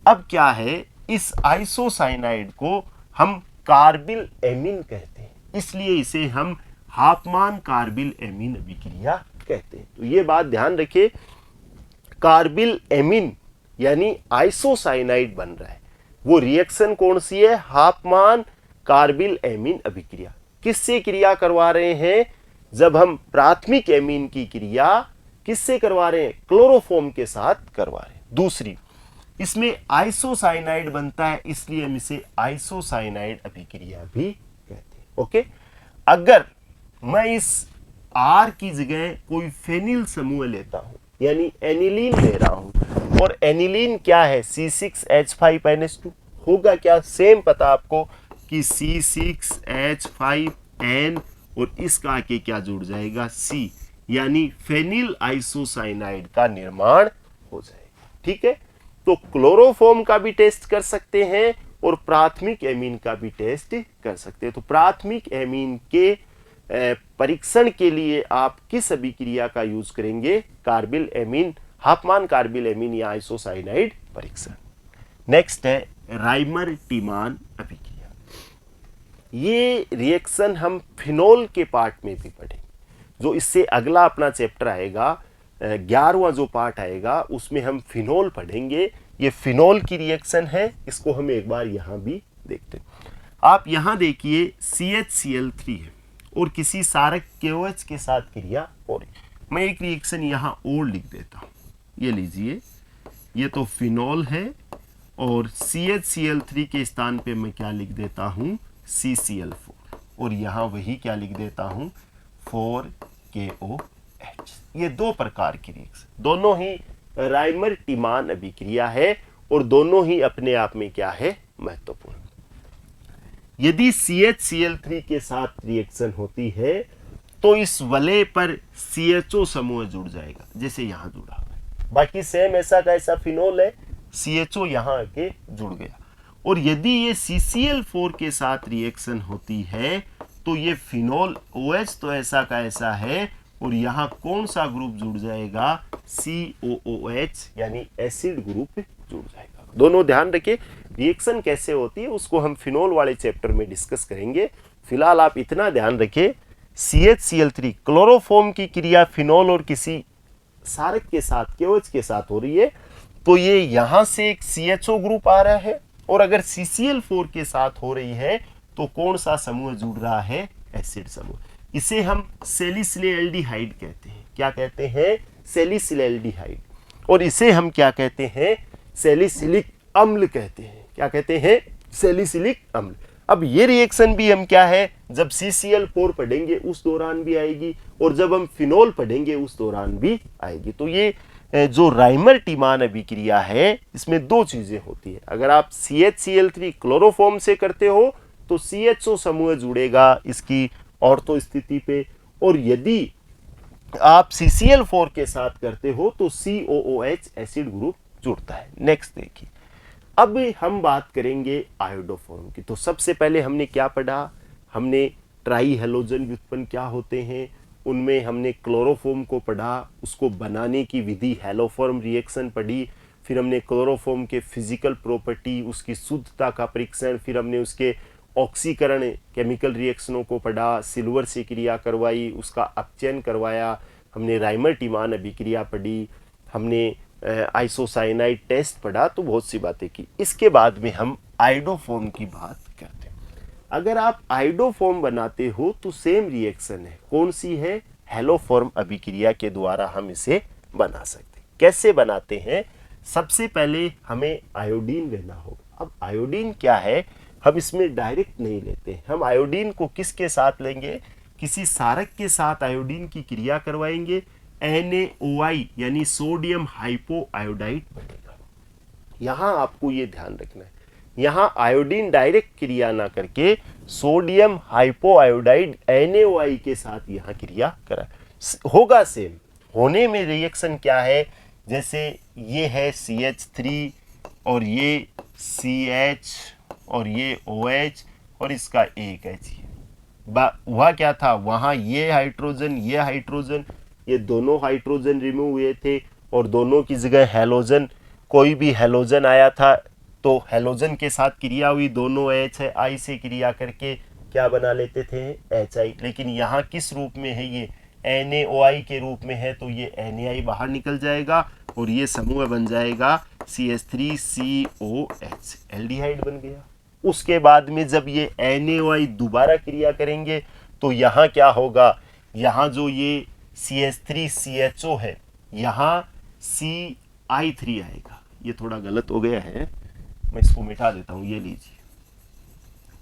अब क्या है, इस आइसोसाइनाइड को हम कार्बिल एमीन कहते हैं, इसलिए इसे हम हाफमान कार्बिल एमीन अभिक्रिया कहते हैं। तो ये बात ध्यान रखिए, कार्बिल एमीन यानी आइसोसाइनाइड बन रहा है, वो रिएक्शन कौन सी है, हाफमान कार्बिल एमीन अभिक्रिया। किससे क्रिया करवा रहे हैं, जब हम प्राथमिक एमीन की क्रिया किससे करवा रहे हैं, क्लोरोफॉर्म के साथ करवा रहे हैं। दूसरी, इसमें आइसोसाइनाइड बनता है, इसलिए हम इसे आइसोसाइनाइड अभिक्रिया भी कहते हैं। ओके, अगर मैं इस R की जगह कोई फेनिल समूह लेता हूं, यानी एनिलीन ले रहा हूं, और एनिलीन क्या है, C6H5NH2 होगा क्या, सेम पता आपको कि C6H5N और इसका आके क्या जुड़ जाएगा, C, यानी फेनिल आइसोसाइनाइड का निर्माण हो जाएगा। ठीक है, तो क्लोरोफॉर्म का भी टेस्ट कर सकते हैं और प्राथमिक एमीन का भी टेस्ट कर सकते हैं। तो प्राथमिक एमीन के परीक्षण के लिए आप किस अभिक्रिया का यूज करेंगे? कार्बिल एमीन, हाफमान कार्बिल एमीन या आइसोसाइनाइड परीक्षण। नेक्स्ट है राइमर टीमान अभिक्रिया। ये रिएक्शन हम फिनोल के पार्ट में भी पढ़ेंगे। जो इससे अगला अपना चैप्टर आएगा, 11वां जो पार्ट आएगा, उसमें हम फिनोल पढ़ेंगे। ये फिनोल की रिएक्शन है, इसको हम एक बार यहाँ भी देखते हैं। आप यहाँ देखिए CHCl3 है और किसी सारक KOH के साथ क्रिया हो रही। मैं एक रिएक्शन यहाँ और लिख देता हूँ, ये लीजिए, ये तो फिनोल है और CHCl3 के स्थान पे मैं क्या लिख देता हूँ? CCl4, और यहाँ वही क्या लिख देता हूँ? 4KOH। ये दो प्रकार की रिएक्शन, दोनों ही राइमर टीमान अभिक्रिया है और दोनों ही अपने आप में क्या है? महत्वपूर्ण। यदि CHCl3 के साथ रिएक्शन होती है तो इस वलय पर CHO समूह जुड़ जाएगा, जैसे यहाँ जुड़ा हुआ है। बाकी सेम ऐसा का ऐसा फिनोल है, CHO यहाँ आके जुड़ गया। और यदि ये CCl4 के साथ रिएक्शन होती है तो ये फिनोल OH तो ऐसा का ऐसा है और यहाँ कौन सा ग्रुप जुड़ जाएगा? COOH, यानी एसिड ग्रुप जुड़ जाएगा। दोनों ध्यान रखिए, रिएक्शन कैसे होती है उसको हम फिनोल वाले चैप्टर में डिस्कस करेंगे। फिलहाल आप इतना ध्यान रखिए, CHCl3 क्लोरोफॉर्म की क्रिया फिनोल और किसी सारक के साथ, KOH के साथ हो रही है, तो ये यहाँ से एक CHO ग्रुप आ रहा है, और अगर CCl4 के साथ हो रही है तो कौन सा समूह जुड़ रहा है? एसिड समूह। इसे हम सैलिसिलएल्डिहाइड कहते हैं। क्या कहते हैं? सैलिसिलएल्डिहाइड। और इसे हम क्या कहते हैं? सैलिसिलिक अम्ल कहते हैं। क्या कहते हैं? सैलिसिलिक अम्ल। अब ये रिएक्शन भी हम क्या है, जब CCl4 पढ़ेंगे उस दौरान भी आएगी और जब हम फिनोल पढ़ेंगे उस दौरान भी आएगी। तो ये जो राइमर टीमान अभिक्रिया है, इसमें दो चीजें होती है। अगर आप CHCl3 क्लोरोफॉर्म से करते हो तो CHO समूह जुड़ेगा इसकी ऑर्थो स्थिति पे, और यदि आप CCl4 के साथ करते हो तो COOH एसिड ग्रुप जुड़ता है। नेक्स्ट देखिए, अब हम बात करेंगे आयोडोफॉर्म की। तो सबसे पहले हमने क्या पढ़ा? हमने ट्राई हेलोजन व्युत्पन्न क्या होते हैं, उनमें हमने क्लोरोफॉर्म को पढ़ा, उसको बनाने की विधि हेलोफॉर्म रिएक्शन पढ़ी। फिर हमने क्लोरोफॉर्म के फिजिकल प्रॉपर्टी, उसकी शुद्धता का परीक्षण, फिर हमने उसके ऑक्सीकरण केमिकल रिएक्शनों को पढ़ा, सिल्वर से क्रिया करवाई, उसका अपचयन करवाया। हमने राइमर टीमान अभिक्रिया पढ़ी, हमने आइसोसाइनाइड टेस्ट पढ़ा। तो बहुत सी बातें की। इसके बाद में हम आयोडोफॉर्म की बात करते हैं। अगर आप आयोडोफॉर्म बनाते हो तो सेम रिएक्शन है, कौन सी है? हेलोफॉर्म अभिक्रिया के द्वारा हम इसे बना सकते हैं। कैसे बनाते हैं? सबसे पहले हमें आयोडीन लेना होगा। अब आयोडीन क्या है, हम इसमें डायरेक्ट नहीं लेते हैं। हम आयोडीन को किसके साथ लेंगे? किसी सारक के साथ आयोडीन की क्रिया करवाएंगे, NaOI यानी सोडियम हाइपो आयोडाइड बनेगा। यहाँ आपको ये ध्यान रखना है, यहाँ आयोडीन डायरेक्ट क्रिया ना करके सोडियम हाइपो आयोडाइड NaOI के साथ यहाँ क्रिया करा होगा। सेम होने में रिएक्शन क्या है? जैसे ये है CH3 और ये CH और ये OH और इसका एक H। वह क्या था? वहाँ ये हाइड्रोजन, ये दोनों हाइड्रोजन रिमूव हुए थे और दोनों की जगह हेलोजन, कोई भी हेलोजन आया था तो हेलोजन के साथ क्रिया हुई, दोनों HI से क्रिया करके क्या बना लेते थे? HI। लेकिन यहाँ किस रूप में है? ये NaOI के रूप में है, तो ये NaI बाहर निकल जाएगा और ये समूह बन जाएगा CH3COH, एल्डिहाइड बन गया। उसके बाद में जब ये NaOI दोबारा क्रिया करेंगे तो यहाँ क्या होगा? यहाँ जो ये CH3CHO है, यहाँ CI3 आएगा। ये थोड़ा गलत हो गया है, मैं इसको मिटा देता हूँ। ये लीजिए,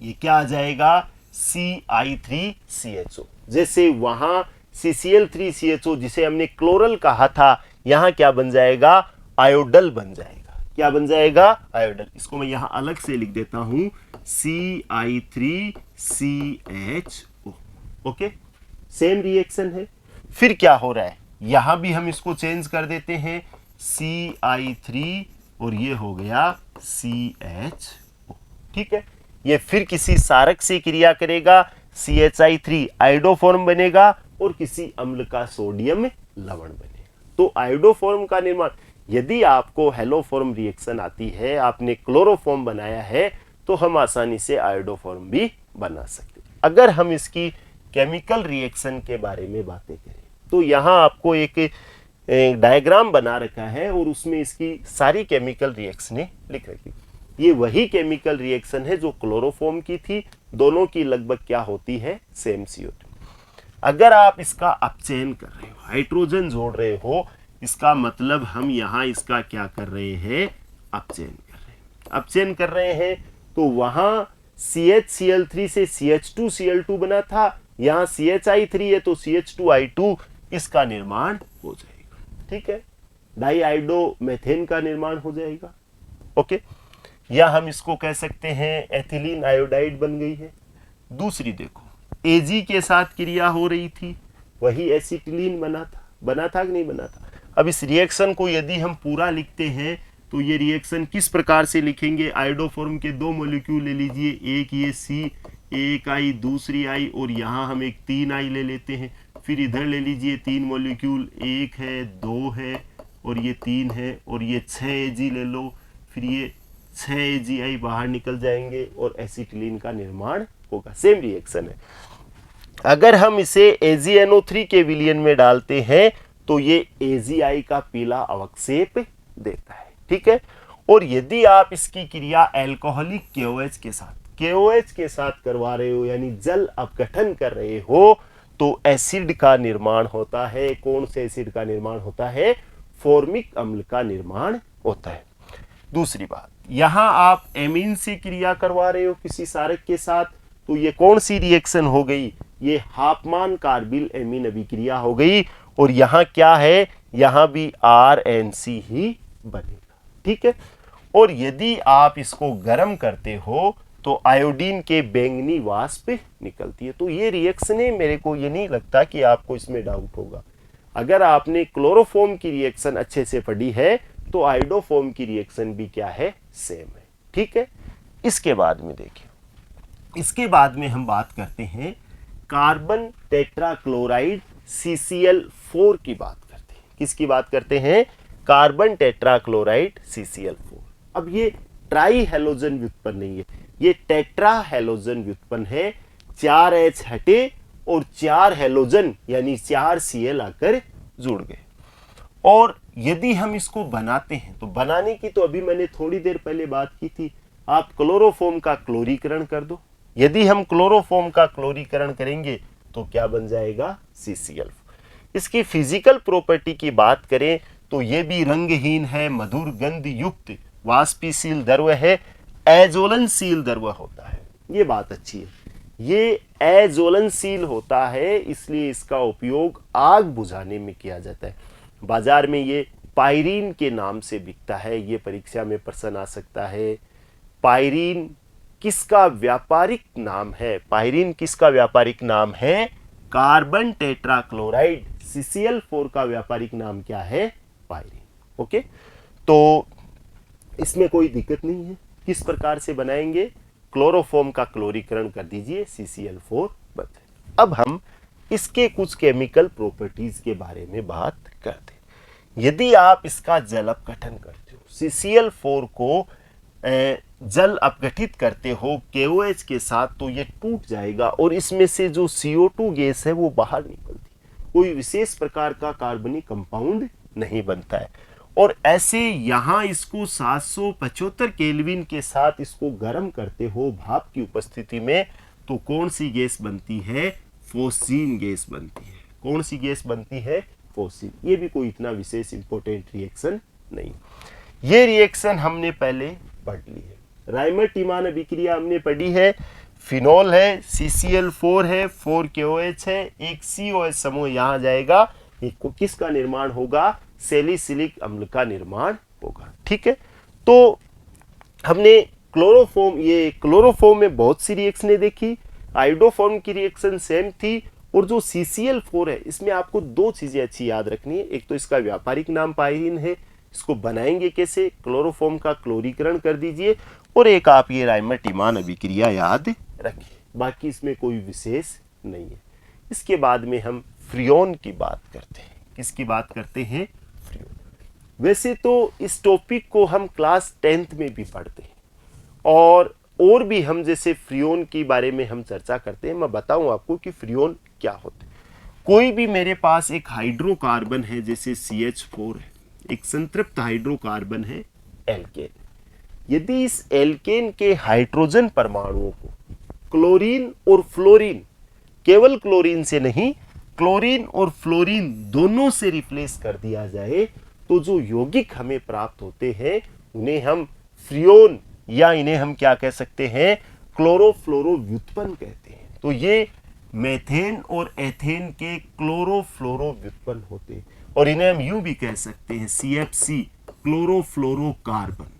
ये क्या आ जाएगा? CI3CHO। जैसे वहाँ CCl3CHO जिसे हमने क्लोरल कहा था, यहाँ क्या बन जाएगा? आयोडल बन जाएगा। क्या बन जाएगा? आयोडल। इसको मैं यहाँ अलग से लिख देता हूँ, CI3CHO। ओके, सेम रिएक्शन है। फिर क्या हो रहा है, यहां भी हम इसको चेंज कर देते हैं CI3 और ये हो गया CHO। ठीक है, ये फिर किसी सारक से क्रिया करेगा, CHI3 आयोडोफॉर्म बनेगा और किसी अम्ल का सोडियम लवण बनेगा। तो आयोडोफॉर्म का निर्माण, यदि आपको हेलोफॉर्म रिएक्शन आती है, आपने क्लोरोफॉर्म बनाया है, तो हम आसानी से आयोडोफॉर्म भी बना सकते हैं। अगर हम इसकी केमिकल रिएक्शन के बारे में बातें करें तो यहाँ आपको एक डायग्राम बना रखा है और उसमें इसकी सारी केमिकल रिएक्शनें लिख रखी। ये वही केमिकल रिएक्शन है जो क्लोरोफॉर्म की थी, दोनों की लगभग क्या होती है, सेम CO2। अगर आप इसका अपचयन कर रहे हो, हाइड्रोजन जोड़ रहे हो, इसका मतलब हम यहाँ इसका क्या कर रहे हैं, अपचयन कर रहे हैं। अपचयन कर रहे हैं तो वहां CHCl3 से CH2Cl2 बना था, यहाँ CHI3 है तो CH2I2 इसका निर्माण हो जाएगा। ठीक है, डाईआइडो मेथेन का निर्माण हो जाएगा। ओके, या हम इसको कह सकते हैं एथिलीन आयोडाइड बन गई है। दूसरी देखो, Ag के साथ क्रिया हो रही थी, वही एसिटिलीन बना था कि नहीं बना था। अब इस रिएक्शन को यदि हम पूरा लिखते हैं तो ये रिएक्शन किस प्रकार से लिखेंगे, आयोडोफॉर्म के दो मॉलिक्यूल ले लीजिए, एक ये C, एक I, दूसरी I, और यहाँ हम एक 3I ले लेते हैं। फिर इधर ले लीजिए 3 मॉलिक्यूल, एक है, 2 है और ये 3 है, और ये 6 Ag ले लो, फिर ये 6 AgI बाहर निकल जाएंगे और एसिटिलीन का निर्माण होगा। सेम रिएक्शन है। अगर हम इसे AgNO3 के विलयन में डालते हैं तो ये AgI का पीला अवक्षेप देता है। ठीक है, और यदि आप इसकी क्रिया एल्कोहलिक KOH के साथ करवा रहे हो, यानी जल अपघटन कर रहे हो, तो एसिड का निर्माण होता है। कौन से एसिड का निर्माण होता है, फॉर्मिक अम्ल का निर्माण होता है। दूसरी बात, यहां आप एमीन से क्रिया करवा रहे हो किसी सारक के साथ, तो ये कौन सी रिएक्शन हो गई, ये हाफमान कार्बिल एमीन अभिक्रिया हो गई, और यहां क्या है, यहां भी RNC ही बनेगा। ठीक है, और यदि आप इसको गर्म करते हो तो आयोडीन के बैंगनी वाष्प निकलती है। तो ये रिएक्शनें, मेरे को ये नहीं लगता कि आपको इसमें डाउट होगा। अगर आपने क्लोरोफॉर्म की रिएक्शन अच्छे से पढ़ी है तो आयोडोफॉर्म की रिएक्शन भी क्या है, सेम है। ठीक है, इसके बाद में देखिए, इसके बाद में हम बात करते हैं कार्बन टेट्राक्लोराइड CCl4 की बात करते हैं। किसकी बात करते हैं, कार्बन टेट्राक्लोराइड CCl4। अब ये ट्राई हेलोजन व्युत्पन्न नहीं है, ये टेट्रा हेलोजन व्युत्पन्न है। 4 H हटे और 4 हेलोजन यानी 4 Cl आकर जुड़ गए। और यदि हम इसको बनाते हैं तो बनाने की तो अभी मैंने थोड़ी देर पहले बात की थी, आप क्लोरोफॉर्म का क्लोरीकरण कर दो। यदि हम क्लोरोफॉर्म का क्लोरीकरण करेंगे तो क्या बन जाएगा, CCl। इसकी फिजिकल प्रॉपर्टी की बात करें तो ये भी रंगहीन है, मधुर गंध युक्त वाष्पशील द्रव्य है, अज्वलनशील द्रव्य होता है। ये बात अच्छी है, ये अज्वलनशील होता है, इसलिए इसका उपयोग आग बुझाने में किया जाता है। बाजार में ये पायरीन के नाम से बिकता है, ये परीक्षा में प्रश्न आ सकता है। पायरीन किसका व्यापारिक नाम है, पायरीन किसका व्यापारिक नाम है, कार्बन टेट्राक्लोराइड CCl4 का व्यापारिक नाम क्या है, पायरीन। ओके, तो इसमें कोई दिक्कत नहीं है। किस प्रकार से बनाएंगे, क्लोरोफॉर्म का क्लोरीकरण कर दीजिए, CCl4 बन जाए। अब हम इसके कुछ केमिकल प्रॉपर्टीज के बारे में बात करते हैं। यदि आप इसका जल अपघटन करते हो, CCl4 को जल अपघटित करते हो KOH के साथ, तो ये टूट जाएगा और इसमें से जो CO2 गैस है वो बाहर निकलती, कोई विशेष प्रकार का कार्बनिक कंपाउंड नहीं बनता है। और ऐसे यहाँ इसको 775 केल्विन के साथ इसको गर्म करते हो भाप की उपस्थिति में, तो कौन सी गैस बनती है, फोसीन गैस बनती है। कौन सी गैस बनती है, फोसीन। ये भी कोई इतना विशेष इंपॉर्टेंट रिएक्शन नहीं। ये रिएक्शन हमने पहले पढ़ ली है, राइमर टीमान अभिक्रिया हमने पढ़ी है। फिनोल है, CCl4 है, 4 KOH है, एक COH समूह यहाँ जाएगा, एक किसका निर्माण होगा, सैलिसिलिक अम्ल का निर्माण होगा। ठीक है, तो हमने क्लोरोफॉर्म में बहुत सी रिएक्शनें देखी। आयोडोफॉर्म की रिएक्शन सेम थी और जो CCl4 है इसमें आपको दो चीजें अच्छी याद रखनी है। एक तो इसका व्यापारिक नाम पायरीन है, इसको बनाएंगे कैसे, क्लोरोफॉर्म का क्लोरीकरण कर दीजिए, और एक आप ये राइमर-टिमान अभिक्रिया याद रखिए, बाकी इसमें कोई विशेष नहीं है। इसके बाद में हम फ्रियोन की बात करते हैं। किसकी बात करते हैं? फ्रियोन। वैसे तो इस टॉपिक को हम क्लास 10th में भी पढ़ते हैं, और भी हम जैसे फ्रियोन के बारे में हम चर्चा करते हैं। मैं बताऊं आपको कि फ्रियोन क्या होते हैं। कोई भी मेरे पास एक हाइड्रोकार्बन है, जैसे CH4 है, एक संतृप्त हाइड्रोकार्बन है एल्केन। यदि इस एल्केन के हाइड्रोजन परमाणुओं को क्लोरीन और फ्लोरीन, केवल क्लोरीन से नहीं, क्लोरीन और फ्लोरीन दोनों से रिप्लेस कर दिया जाए, तो जो यौगिक हमें प्राप्त होते हैं उन्हें हम फ्रियोन, या इन्हें हम क्या कह सकते हैं, क्लोरोफ्लोरो व्युत्पन्न कहते हैं। तो ये मेथेन और एथेन के क्लोरोफ्लोरो व्युत्पन्न होते हैं, और इन्हें हम यूं भी कह सकते हैं CFC, क्लोरोफ्लोरोकार्बन।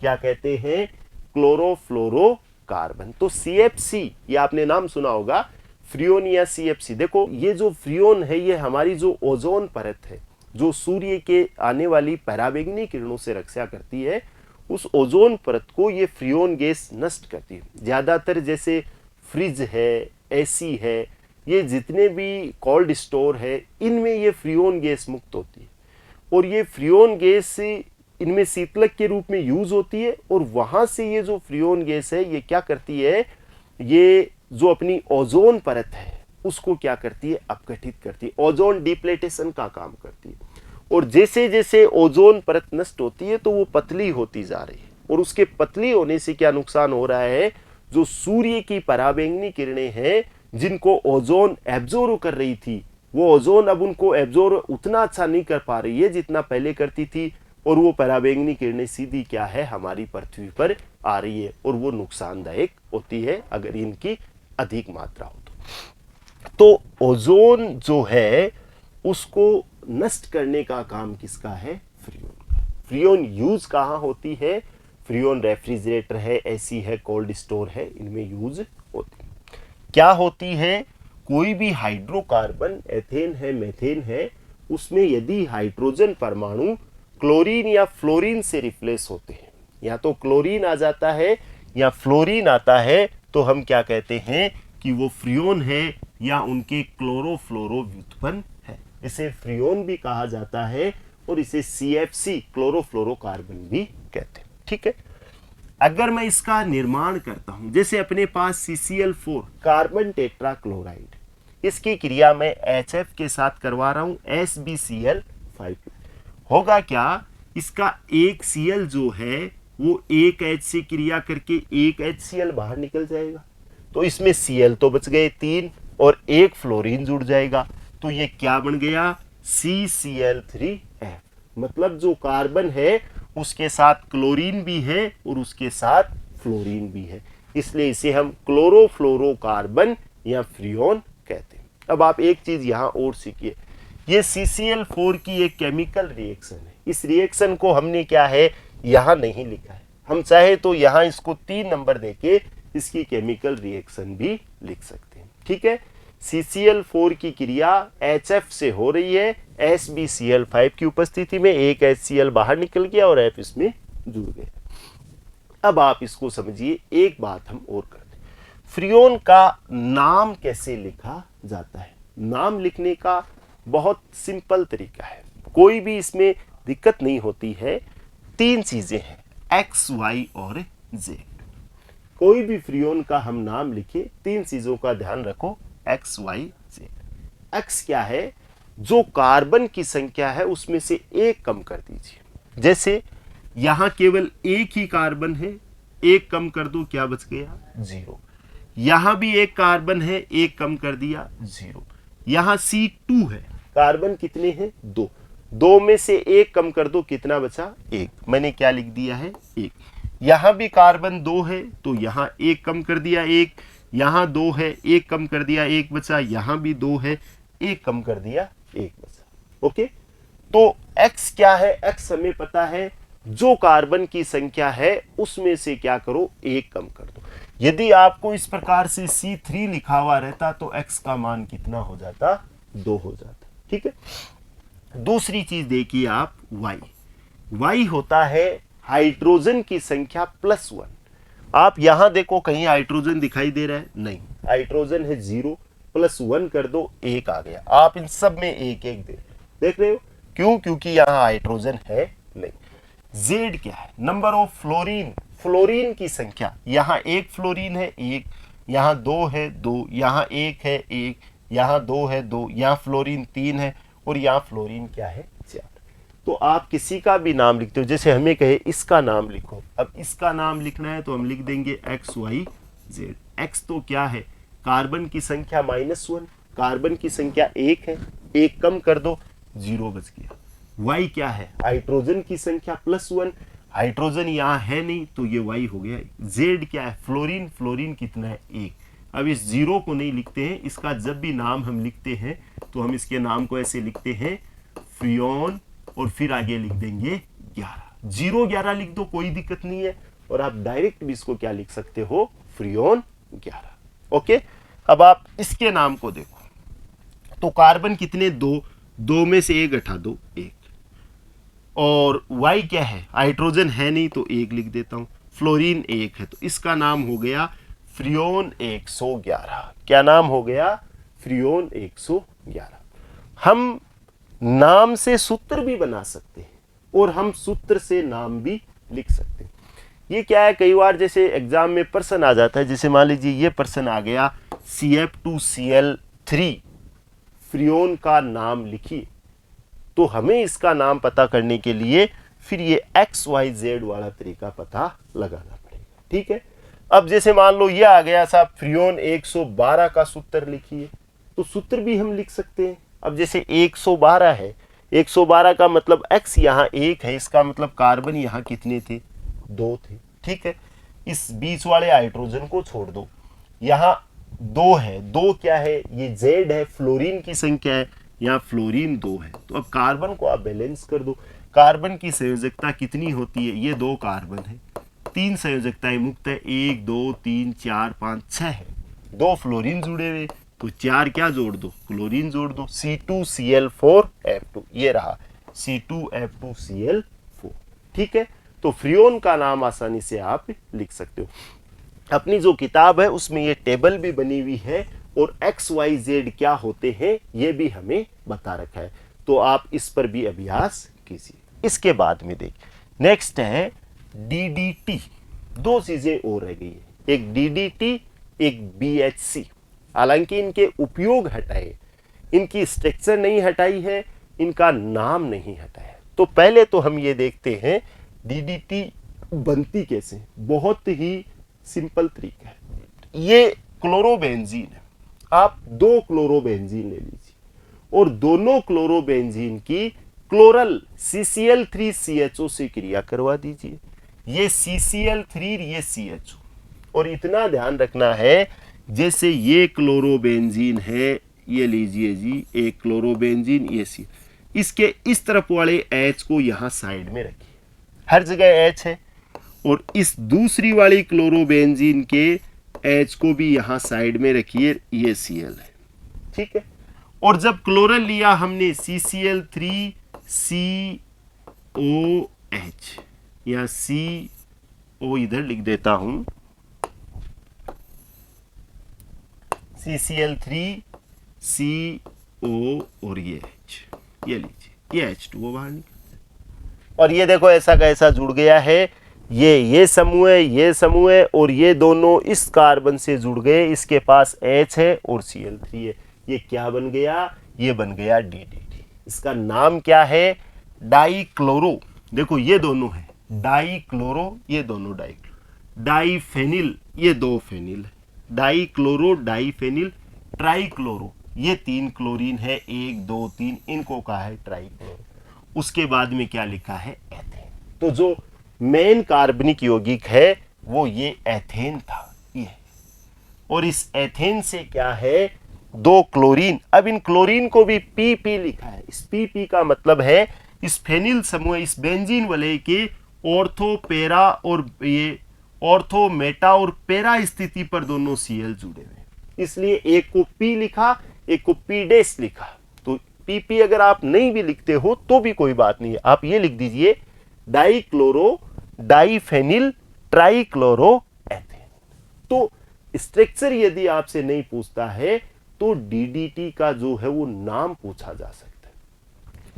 क्या कहते हैं? क्लोरोफ्लोरोकार्बन। तो CFC, ये आपने नाम सुना होगा, फ्रियोन या CFC। देखो ये जो फ्रियोन है ये हमारी जो ओजोन परत है, जो सूर्य के आने वाली पराबैंगनी किरणों से रक्षा करती है, उस ओजोन परत को ये फ्रियोन गैस नष्ट करती है। ज्यादातर जैसे फ्रिज है, AC है, ये जितने भी कोल्ड स्टोर है, इनमें ये फ्रियोन गैस मुक्त होती है, और ये फ्रियोन गैस इनमें शीतलक के रूप में यूज होती है, और वहां से ये जो फ्रियोन गैस है ये क्या करती है, ये जो अपनी ओजोन परत है उसको क्या करती है, अपघटित करती है, ओजोन डिप्लेटेशन का काम करती है। और जैसे जैसे ओजोन परत नष्ट होती है तो वो पतली होती जा रही है, और उसके पतली होने से क्या नुकसान हो रहा है, जो सूर्य की पराबैंगनी किरणें हैं जिनको ओजोन एब्जॉर्ब कर रही थी, वो ओजोन अब उनको एब्जॉर्ब उतना अच्छा नहीं कर पा रही है जितना पहले करती थी, और वो पराबैंगनी किरणें सीधी क्या है, हमारी पृथ्वी पर आ रही है, और वो नुकसानदायक होती है अगर इनकी अधिक मात्रा हो तो ओजोन जो है उसको नष्ट करने का काम किसका है? फ्रियोन का। फ्रियोन यूज कहाँ होती है? फ्रियोन रेफ्रिजरेटर है, AC है, कोल्ड स्टोर है, इनमें यूज होती है। क्या होती है? कोई भी हाइड्रोकार्बन, एथेन है, मेथेन है, उसमें यदि हाइड्रोजन परमाणु क्लोरीन या फ्लोरीन से रिप्लेस होते हैं, या तो क्लोरीन आ जाता है या फ्लोरीन आता है, तो हम क्या कहते हैं कि वो फ्रियोन है या उनके क्लोरोफ्लोरो व्युत्पन्न है। इसे फ्रियोन भी कहा जाता है, और इसे CFC, क्लोरोफ्लोरोकार्बन भी कहते हैं। ठीक है। अगर मैं इसका निर्माण करता हूं, जैसे अपने पास CCl4, कार्बन टेट्राक्लोराइड, इसकी क्रिया मैं HF के साथ करवा रहा हूं, SbCl5। होगा क्या, इसका एक Cl जो है वो एक H से क्रिया करके एक HCl बाहर निकल जाएगा, तो इसमें Cl तो बच गए 3, और एक फ्लोरीन जुड़ जाएगा, तो ये क्या बन गया, CCl3F। मतलब जो कार्बन है उसके साथ क्लोरीन भी है और उसके साथ फ्लोरीन भी है, इसलिए इसे हम क्लोरोफ्लोरोकार्बन या फ्रियोन कहते हैं। अब आप एक चीज यहां और सीखिए, ये CCl4 की एक केमिकल रिएक्शन है। इस रिएक्शन को हमने क्या है, यहां नहीं लिखा है, हम चाहे तो यहां इसको 3 नंबर देके इसकी केमिकल रिएक्शन भी लिख सकते हैं। ठीक है। CCl4 की क्रिया HF से हो रही है, SbCl5 की उपस्थिति में एक HCl बाहर निकल गया और F इसमें जुड़ गया। अब आप इसको समझिए, एक बात हम और करते हैं, फ्रियोन का नाम कैसे लिखा जाता है। नाम लिखने का बहुत सिंपल तरीका है, कोई भी इसमें दिक्कत नहीं होती है। 3 चीजें हैं, X, Y और Z। कोई भी फ्रियोन का हम नाम लिखे, 3 चीजों का ध्यान रखो, X, Y, Z। X क्या है, जो कार्बन की संख्या है उसमें से एक कम कर दीजिए। जैसे यहां केवल एक ही कार्बन है, एक कम कर दो, क्या बच गया, 0। यहां भी एक कार्बन है, एक कम कर दिया, 0। यहां C2 है, कार्बन कितने हैं, 2। 2 में से एक कम कर दो, कितना बचा, 1। मैंने क्या लिख दिया है, 1। यहां भी कार्बन 2 है, तो यहां एक कम कर दिया, 1। यहां 2 है, एक कम कर दिया, 1 बचा। यहां भी 2 है, एक कम कर दिया, 1 बचा। ओके, तो X क्या है, X हमें पता है, जो कार्बन की संख्या है उसमें से क्या करो, एक कम कर दो। यदि आपको इस प्रकार से C3 लिखा हुआ रहता तो x का मान कितना हो जाता, 2 हो जाता। ठीक है, दूसरी चीज देखिए आप y होता है हाइड्रोजन की संख्या +1। आप यहां देखो कहीं हाइड्रोजन दिखाई दे रहा है, नहीं, हाइड्रोजन है 0, +1 कर दो 1 आ गया। आप इन सब में 1 देख रहे हो, क्यों? क्योंकि यहां हाइड्रोजन है नहीं। Z क्या है? नंबर ऑफ फ्लोरीन, फ्लोरीन की संख्या। यहाँ 1 फ्लोरीन है 1, यहाँ 2 है 2, यहाँ 1 है 1, यहाँ 2 है 2, यहाँ फ्लोरीन 3 है और यहाँ फ्लोरीन क्या है 4। तो आप किसी का भी नाम लिखते हो, जैसे हमें कहे इसका नाम लिखो, अब इसका नाम लिखना है तो हम लिख देंगे XYZ। X तो क्या है? कार्बन की संख्या -1, कार्बन की संख्या 1 है, 1 कम कर दो 0 बच गया। Y क्या है? हाइड्रोजन की संख्या +1, हाइड्रोजन यहाँ है नहीं तो ये Y हो गया। Z क्या है? फ्लोरीन, फ्लोरीन कितना है? 1। अब इस 0 को नहीं लिखते हैं, इसका जब भी नाम हम लिखते हैं तो हम इसके नाम को ऐसे लिखते हैं फ्रियोन और फिर आगे लिख देंगे 11। 0 11 लिख दो, कोई दिक्कत नहीं है, और आप डायरेक्ट भी इसको क्या लिख सकते हो? फ्रियोन 11। ओके, अब आप इसके नाम को देखो तो कार्बन कितने? 2, 2 में से 1 हटा दो 1, और Y क्या है? हाइड्रोजन है नहीं तो 1 लिख देता हूं, फ्लोरीन 1 है तो इसका नाम हो गया फ्रियोन 111। क्या नाम हो गया? फ्रियोन 111। हम नाम से सूत्र भी बना सकते हैं और हम सूत्र से नाम भी लिख सकते हैं। ये क्या है, कई बार जैसे एग्जाम में प्रश्न आ जाता है, जैसे मान लीजिए ये प्रश्न आ गया CF2Cl3 फ्रियोन का नाम लिखिए, तो हमें इसका नाम पता करने के लिए फिर ये XYZ वाला तरीका पता लगाना पड़ेगा। ठीक है, अब जैसे मान लो ये आ गया साहब फ्रियोन 112 का सूत्र लिखिए, तो सूत्र भी हम लिख सकते हैं। अब जैसे 112 है, 112 का मतलब X यहाँ 1 है, इसका मतलब कार्बन यहाँ कितने थे? 2 थे। ठीक है, इस बीच वाले हाइड्रोजन को छोड़ दो, यहाँ 2 है, 2 क्या है? ये Z है, फ्लोरीन की संख्या है, यहाँ फ्लोरीन 2 है। तो अब कार्बन को आप बैलेंस कर दो। कार्बन की संयोजकता कितनी होती है? ये 2 कार्बन है, 3 संयोजकताएं मुक्त है, 1 2 3 4 5 6 है, 2 फ्लोरीन जुड़े हुए तो 4 क्या जोड़ दो? क्लोरीन जोड़ दो, C2Cl4F2, ये रहा C2F2Cl4। ठीक है, तो फ्रियोन का नाम आसानी से आप लिख सकते हो। अपनी जो किताब है उसमें ये टेबल भी बनी हुई है और XYZ क्या होते हैं ये भी हमें बता रखा है, तो आप इस पर भी अभ्यास कीजिए। इसके बाद में देखिए नेक्स्ट है DDT। 2 चीजें और रह गई है, एक DDT एक BHC। हालांकि इनके उपयोग हटाए, इनकी स्ट्रक्चर नहीं हटाई है, इनका नाम नहीं हटाया। तो पहले तो हम ये देखते हैं DDT बनती कैसे। बहुत ही सिंपल तरीका है, ये क्लोरोबेंजीन है, आप 2 क्लोरोबेंजीन ले लीजिए और दोनों क्लोरोबेंजीन की क्लोरल CCl3CHO से क्रिया करवा दीजिए। ये CCl3 ये CHO, और इतना ध्यान रखना है जैसे ये क्लोरोबेंजीन है, ये लीजिए जी एक क्लोरोबेंजीन, ये सी, इसके इस तरफ वाले H को यहाँ साइड में रखिए, हर जगह H है, और इस दूसरी वाली क्लोरोबेंजीन के H को भी यहाँ साइड में रखिए, ये Cl है। ठीक है, और जब क्लोरल लिया हमने CCl3COH, या CO इधर लिख देता हूं, CCl3CO और ये H, ये लीजिए, ये H2O बाहर निकल, और ये देखो ऐसा का ऐसा जुड़ गया है, ये समूह है, ये समूह है, और ये दोनों इस कार्बन से जुड़ गए, इसके पास H है और Cl3 है। ये क्या बन गया? ये बन गया DDT। इसका नाम क्या है? डाइक्लोरो। देखो ये दोनों है डाइक्लोरो, ये दोनों डाइक्लोरो, डाइफेनिल, ये 2 फेनिल है, डाइक्लोरो डाइफेनिल, ट्राइक्लोरो, ये 3 क्लोरीन है, 1 2 3, इनको कहा है ट्राइक्लोरो। उसके बाद में क्या लिखा है? एथेन। तो जो मेन कार्बनिक यौगिक है वो ये एथेन था, ये, और इस एथेन से क्या है? 2 क्लोरीन। अब इन क्लोरीन को भी PP लिखा है, इस PP का मतलब है इस फेनिल समूह, इस बेंजीन वलय के ऑर्थो, पैरा और ये ऑर्थो, मेटा और पैरा स्थिति पर दोनों Cl जुड़े हुए, इसलिए एक को P लिखा, एक को P डैश लिखा। तो PP अगर आप नहीं भी लिखते हो तो भी कोई बात नहीं है, आप ये लिख दीजिए डाइक्लोरो डाइफेनिल ट्राइक्लोरोएथेन। तो स्ट्रक्चर यदि आपसे नहीं पूछता है तो DDT का जो है वो नाम पूछा जा सकता है।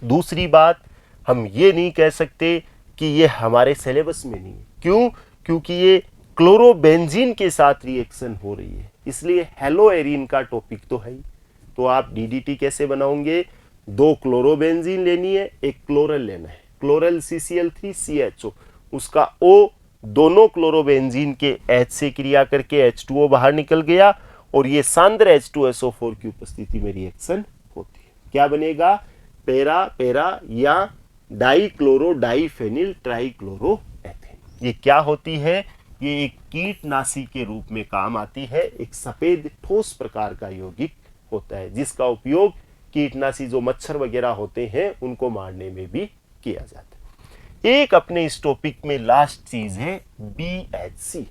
दूसरी बात, हम ये नहीं कह सकते कि ये हमारे सिलेबस में नहीं है। क्यों? क्योंकि ये क्लोरोबेंजीन के साथ रिएक्शन हो रही है, इसलिए हेलोएरिन का टॉपिक तो है ही। तो आप DDT कैसे बनाओगे? 2 क्लोरोबेंजीन लेनी है, एक क्लोरल लेना है, क्लोरल CCl3 CHO, उसका O दोनों क्लोरोबेंजीन के H से क्रिया करके H2O बाहर निकल गया और ये सांद्र H2SO4 की उपस्थिति में रिएक्शन होती है। क्या बनेगा? पैरा पैरा या डाइक्लोरो डाइफेनिल ट्राइक्लोरोएथेन। ये क्या होती है? ये एक कीटनाशी के रूप में काम आती है, एक सफेद ठोस प्रकार का यौगिक होता है जिसका उपयोग कीटनाशी जो मच्छर वगैरह होते हैं उनको मारने में भी किया जाता है। एक अपने इस टॉपिक में लास्ट चीज है BHC,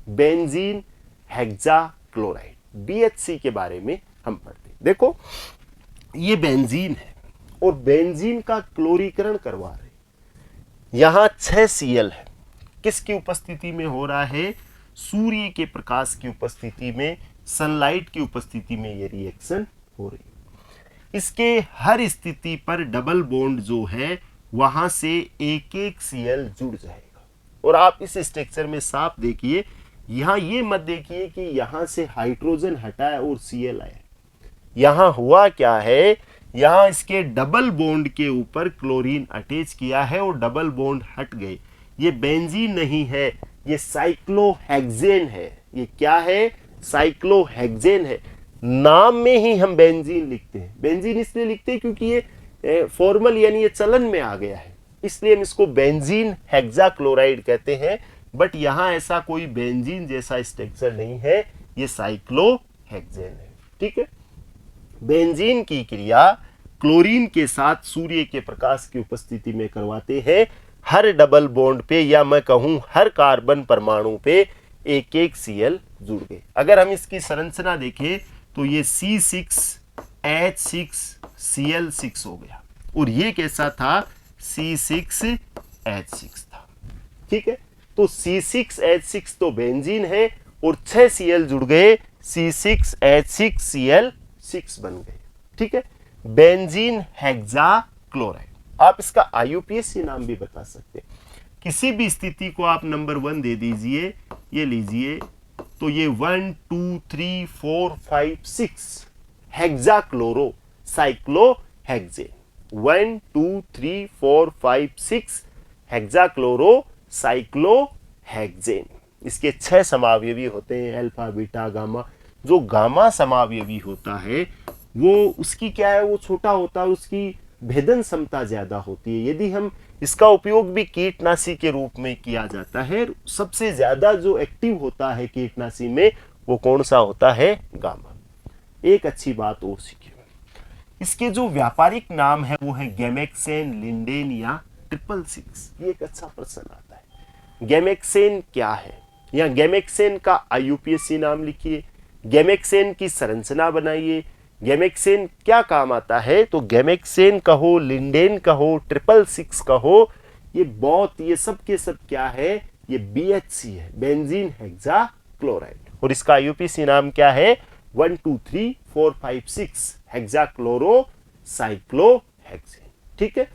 बेंजीन हेक्साक्लोराइड। BHC के बारे में हम पढ़ते हैं। देखो ये बेंजीन है और बेंजीन का क्लोरीकरण करवा रहे, यहां 6 Cl है। किसकी उपस्थिति में हो रहा है? सूर्य के प्रकाश की उपस्थिति में, सनलाइट की उपस्थिति में ये रिएक्शन हो रही है। इसके हर स्थिति पर डबल बॉन्ड जो है वहां से एक एक Cl जुड़ जाएगा। और आप इस स्ट्रक्चर में साफ देखिए, यहां ये मत देखिए कि यहां से हाइड्रोजन हटाया और Cl आया। यहां हुआ क्या है? यहां इसके डबल बॉन्ड के ऊपर क्लोरीन अटैच किया है और डबल बॉन्ड हट गए। ये बेंजीन नहीं है, ये साइक्लोहेक्सेन है। ये क्या है? साइक्लोहेक्सेन है। नाम में ही हम बेंजीन लिखते हैं। बेंजीन इसलिए लिखते हैं क्योंकि ये फॉर्मल यानी ये चलन में आ गया है, इसलिए हम इसको बेंजीन हेक्साक्लोराइड कहते हैं। बट यहां ऐसा कोई बेंजीन जैसा स्ट्रक्चर नहीं है, ये साइक्लोहेक्सेन है। ठीक है। बेंजीन की क्रिया क्लोरीन के साथ सूर्य के प्रकाश की उपस्थिति में करवाते हैं। हर डबल बॉन्ड पे या मैं कहूं हर कार्बन परमाणु पे एक एक Cl जुड़ गए। अगर हम इसकी संरचना देखें तो ये C6H6Cl6 हो गया और ये कैसा था? C6H6 था। ठीक है। तो C6H6 तो बेंजीन है और 6 Cl जुड़ गए, C6H6Cl6 बन गए। ठीक है। Benzene hexachloride. आप इसका IUPAC नाम भी बता सकते हैं। किसी भी स्थिति को आप नंबर 1 दे दीजिए, ये लीजिए, तो ये 1 2 3 4 5 6 हेक्साक्लोरो साइक्लोहेक्सेन। 1 2 3 4 5 6 हेक्साक्लोरो साइक्लोहेक्सेन। इसके 6 समावयवी होते हैं, अल्फा बीटा गामा। जो गामा समावयवी होता है वो उसकी क्या है? वो छोटा होता है, उसकी भेदन क्षमता ज्यादा होती है। यदि हम इसका उपयोग भी कीटनाशी के रूप में किया जाता है, सबसे ज्यादा जो एक्टिव होता है कीटनाशी में वो कौन सा होता है? गामा। एक अच्छी बात और सीखिए, इसके जो व्यापारिक नाम है वो है गैमेक्सेन, लिंडेन या 666। ये एक अच्छा प्रश्न आता है। गैमेक्सेन क्या है? या गैमेक्सेन का IUPAC नाम लिखिए, गैमेक्सेन की संरचना बनाइए, गैमेक्सेन क्या काम आता है। तो गैमेक्सेन कहो, लिंडेन कहो, 666 कहो, ये सब के सब क्या है? ये BHC है, बेंजीन हेक्साक्लोराइड। और इसका IUPAC नाम क्या है? 1 2 3 4 5 6 हेक्साक्लोरो साइक्लोहेक्सेन। ठीक है।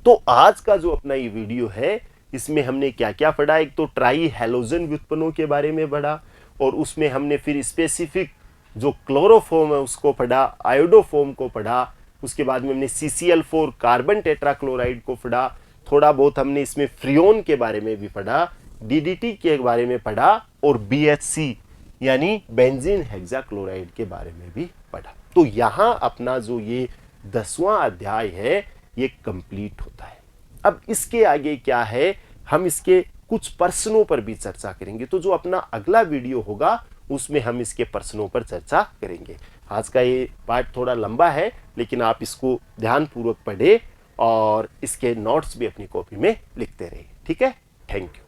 तो आज का जो अपना ये वीडियो है इसमें हमने क्या क्या पढ़ा? एक तो ट्राई हैलोजन व्युत्पन्नों के बारे में पढ़ा और उसमें हमने फिर स्पेसिफिक जो क्लोरोफॉर्म है उसको पढ़ा, आयोडोफॉर्म को पढ़ा, उसके बाद में हमने CCl4 कार्बन टेट्राक्लोराइड को पढ़ा, थोड़ा बहुत हमने इसमें फ्रियोन के बारे में भी पढ़ा, DDT के बारे में पढ़ा और BHC यानी बेंजीन हेक्साक्लोराइड के बारे में भी पढ़ा। तो यहाँ अपना जो ये 10वां अध्याय है ये कंप्लीट होता है। अब इसके आगे क्या है? हम इसके कुछ प्रश्नों पर भी चर्चा करेंगे। तो जो अपना अगला वीडियो होगा उसमें हम इसके प्रश्नों पर चर्चा करेंगे। आज का ये पार्ट थोड़ा लंबा है लेकिन आप इसको ध्यानपूर्वक पढ़े और इसके नोट्स भी अपनी कॉपी में लिखते रहिए। ठीक है। Thank you.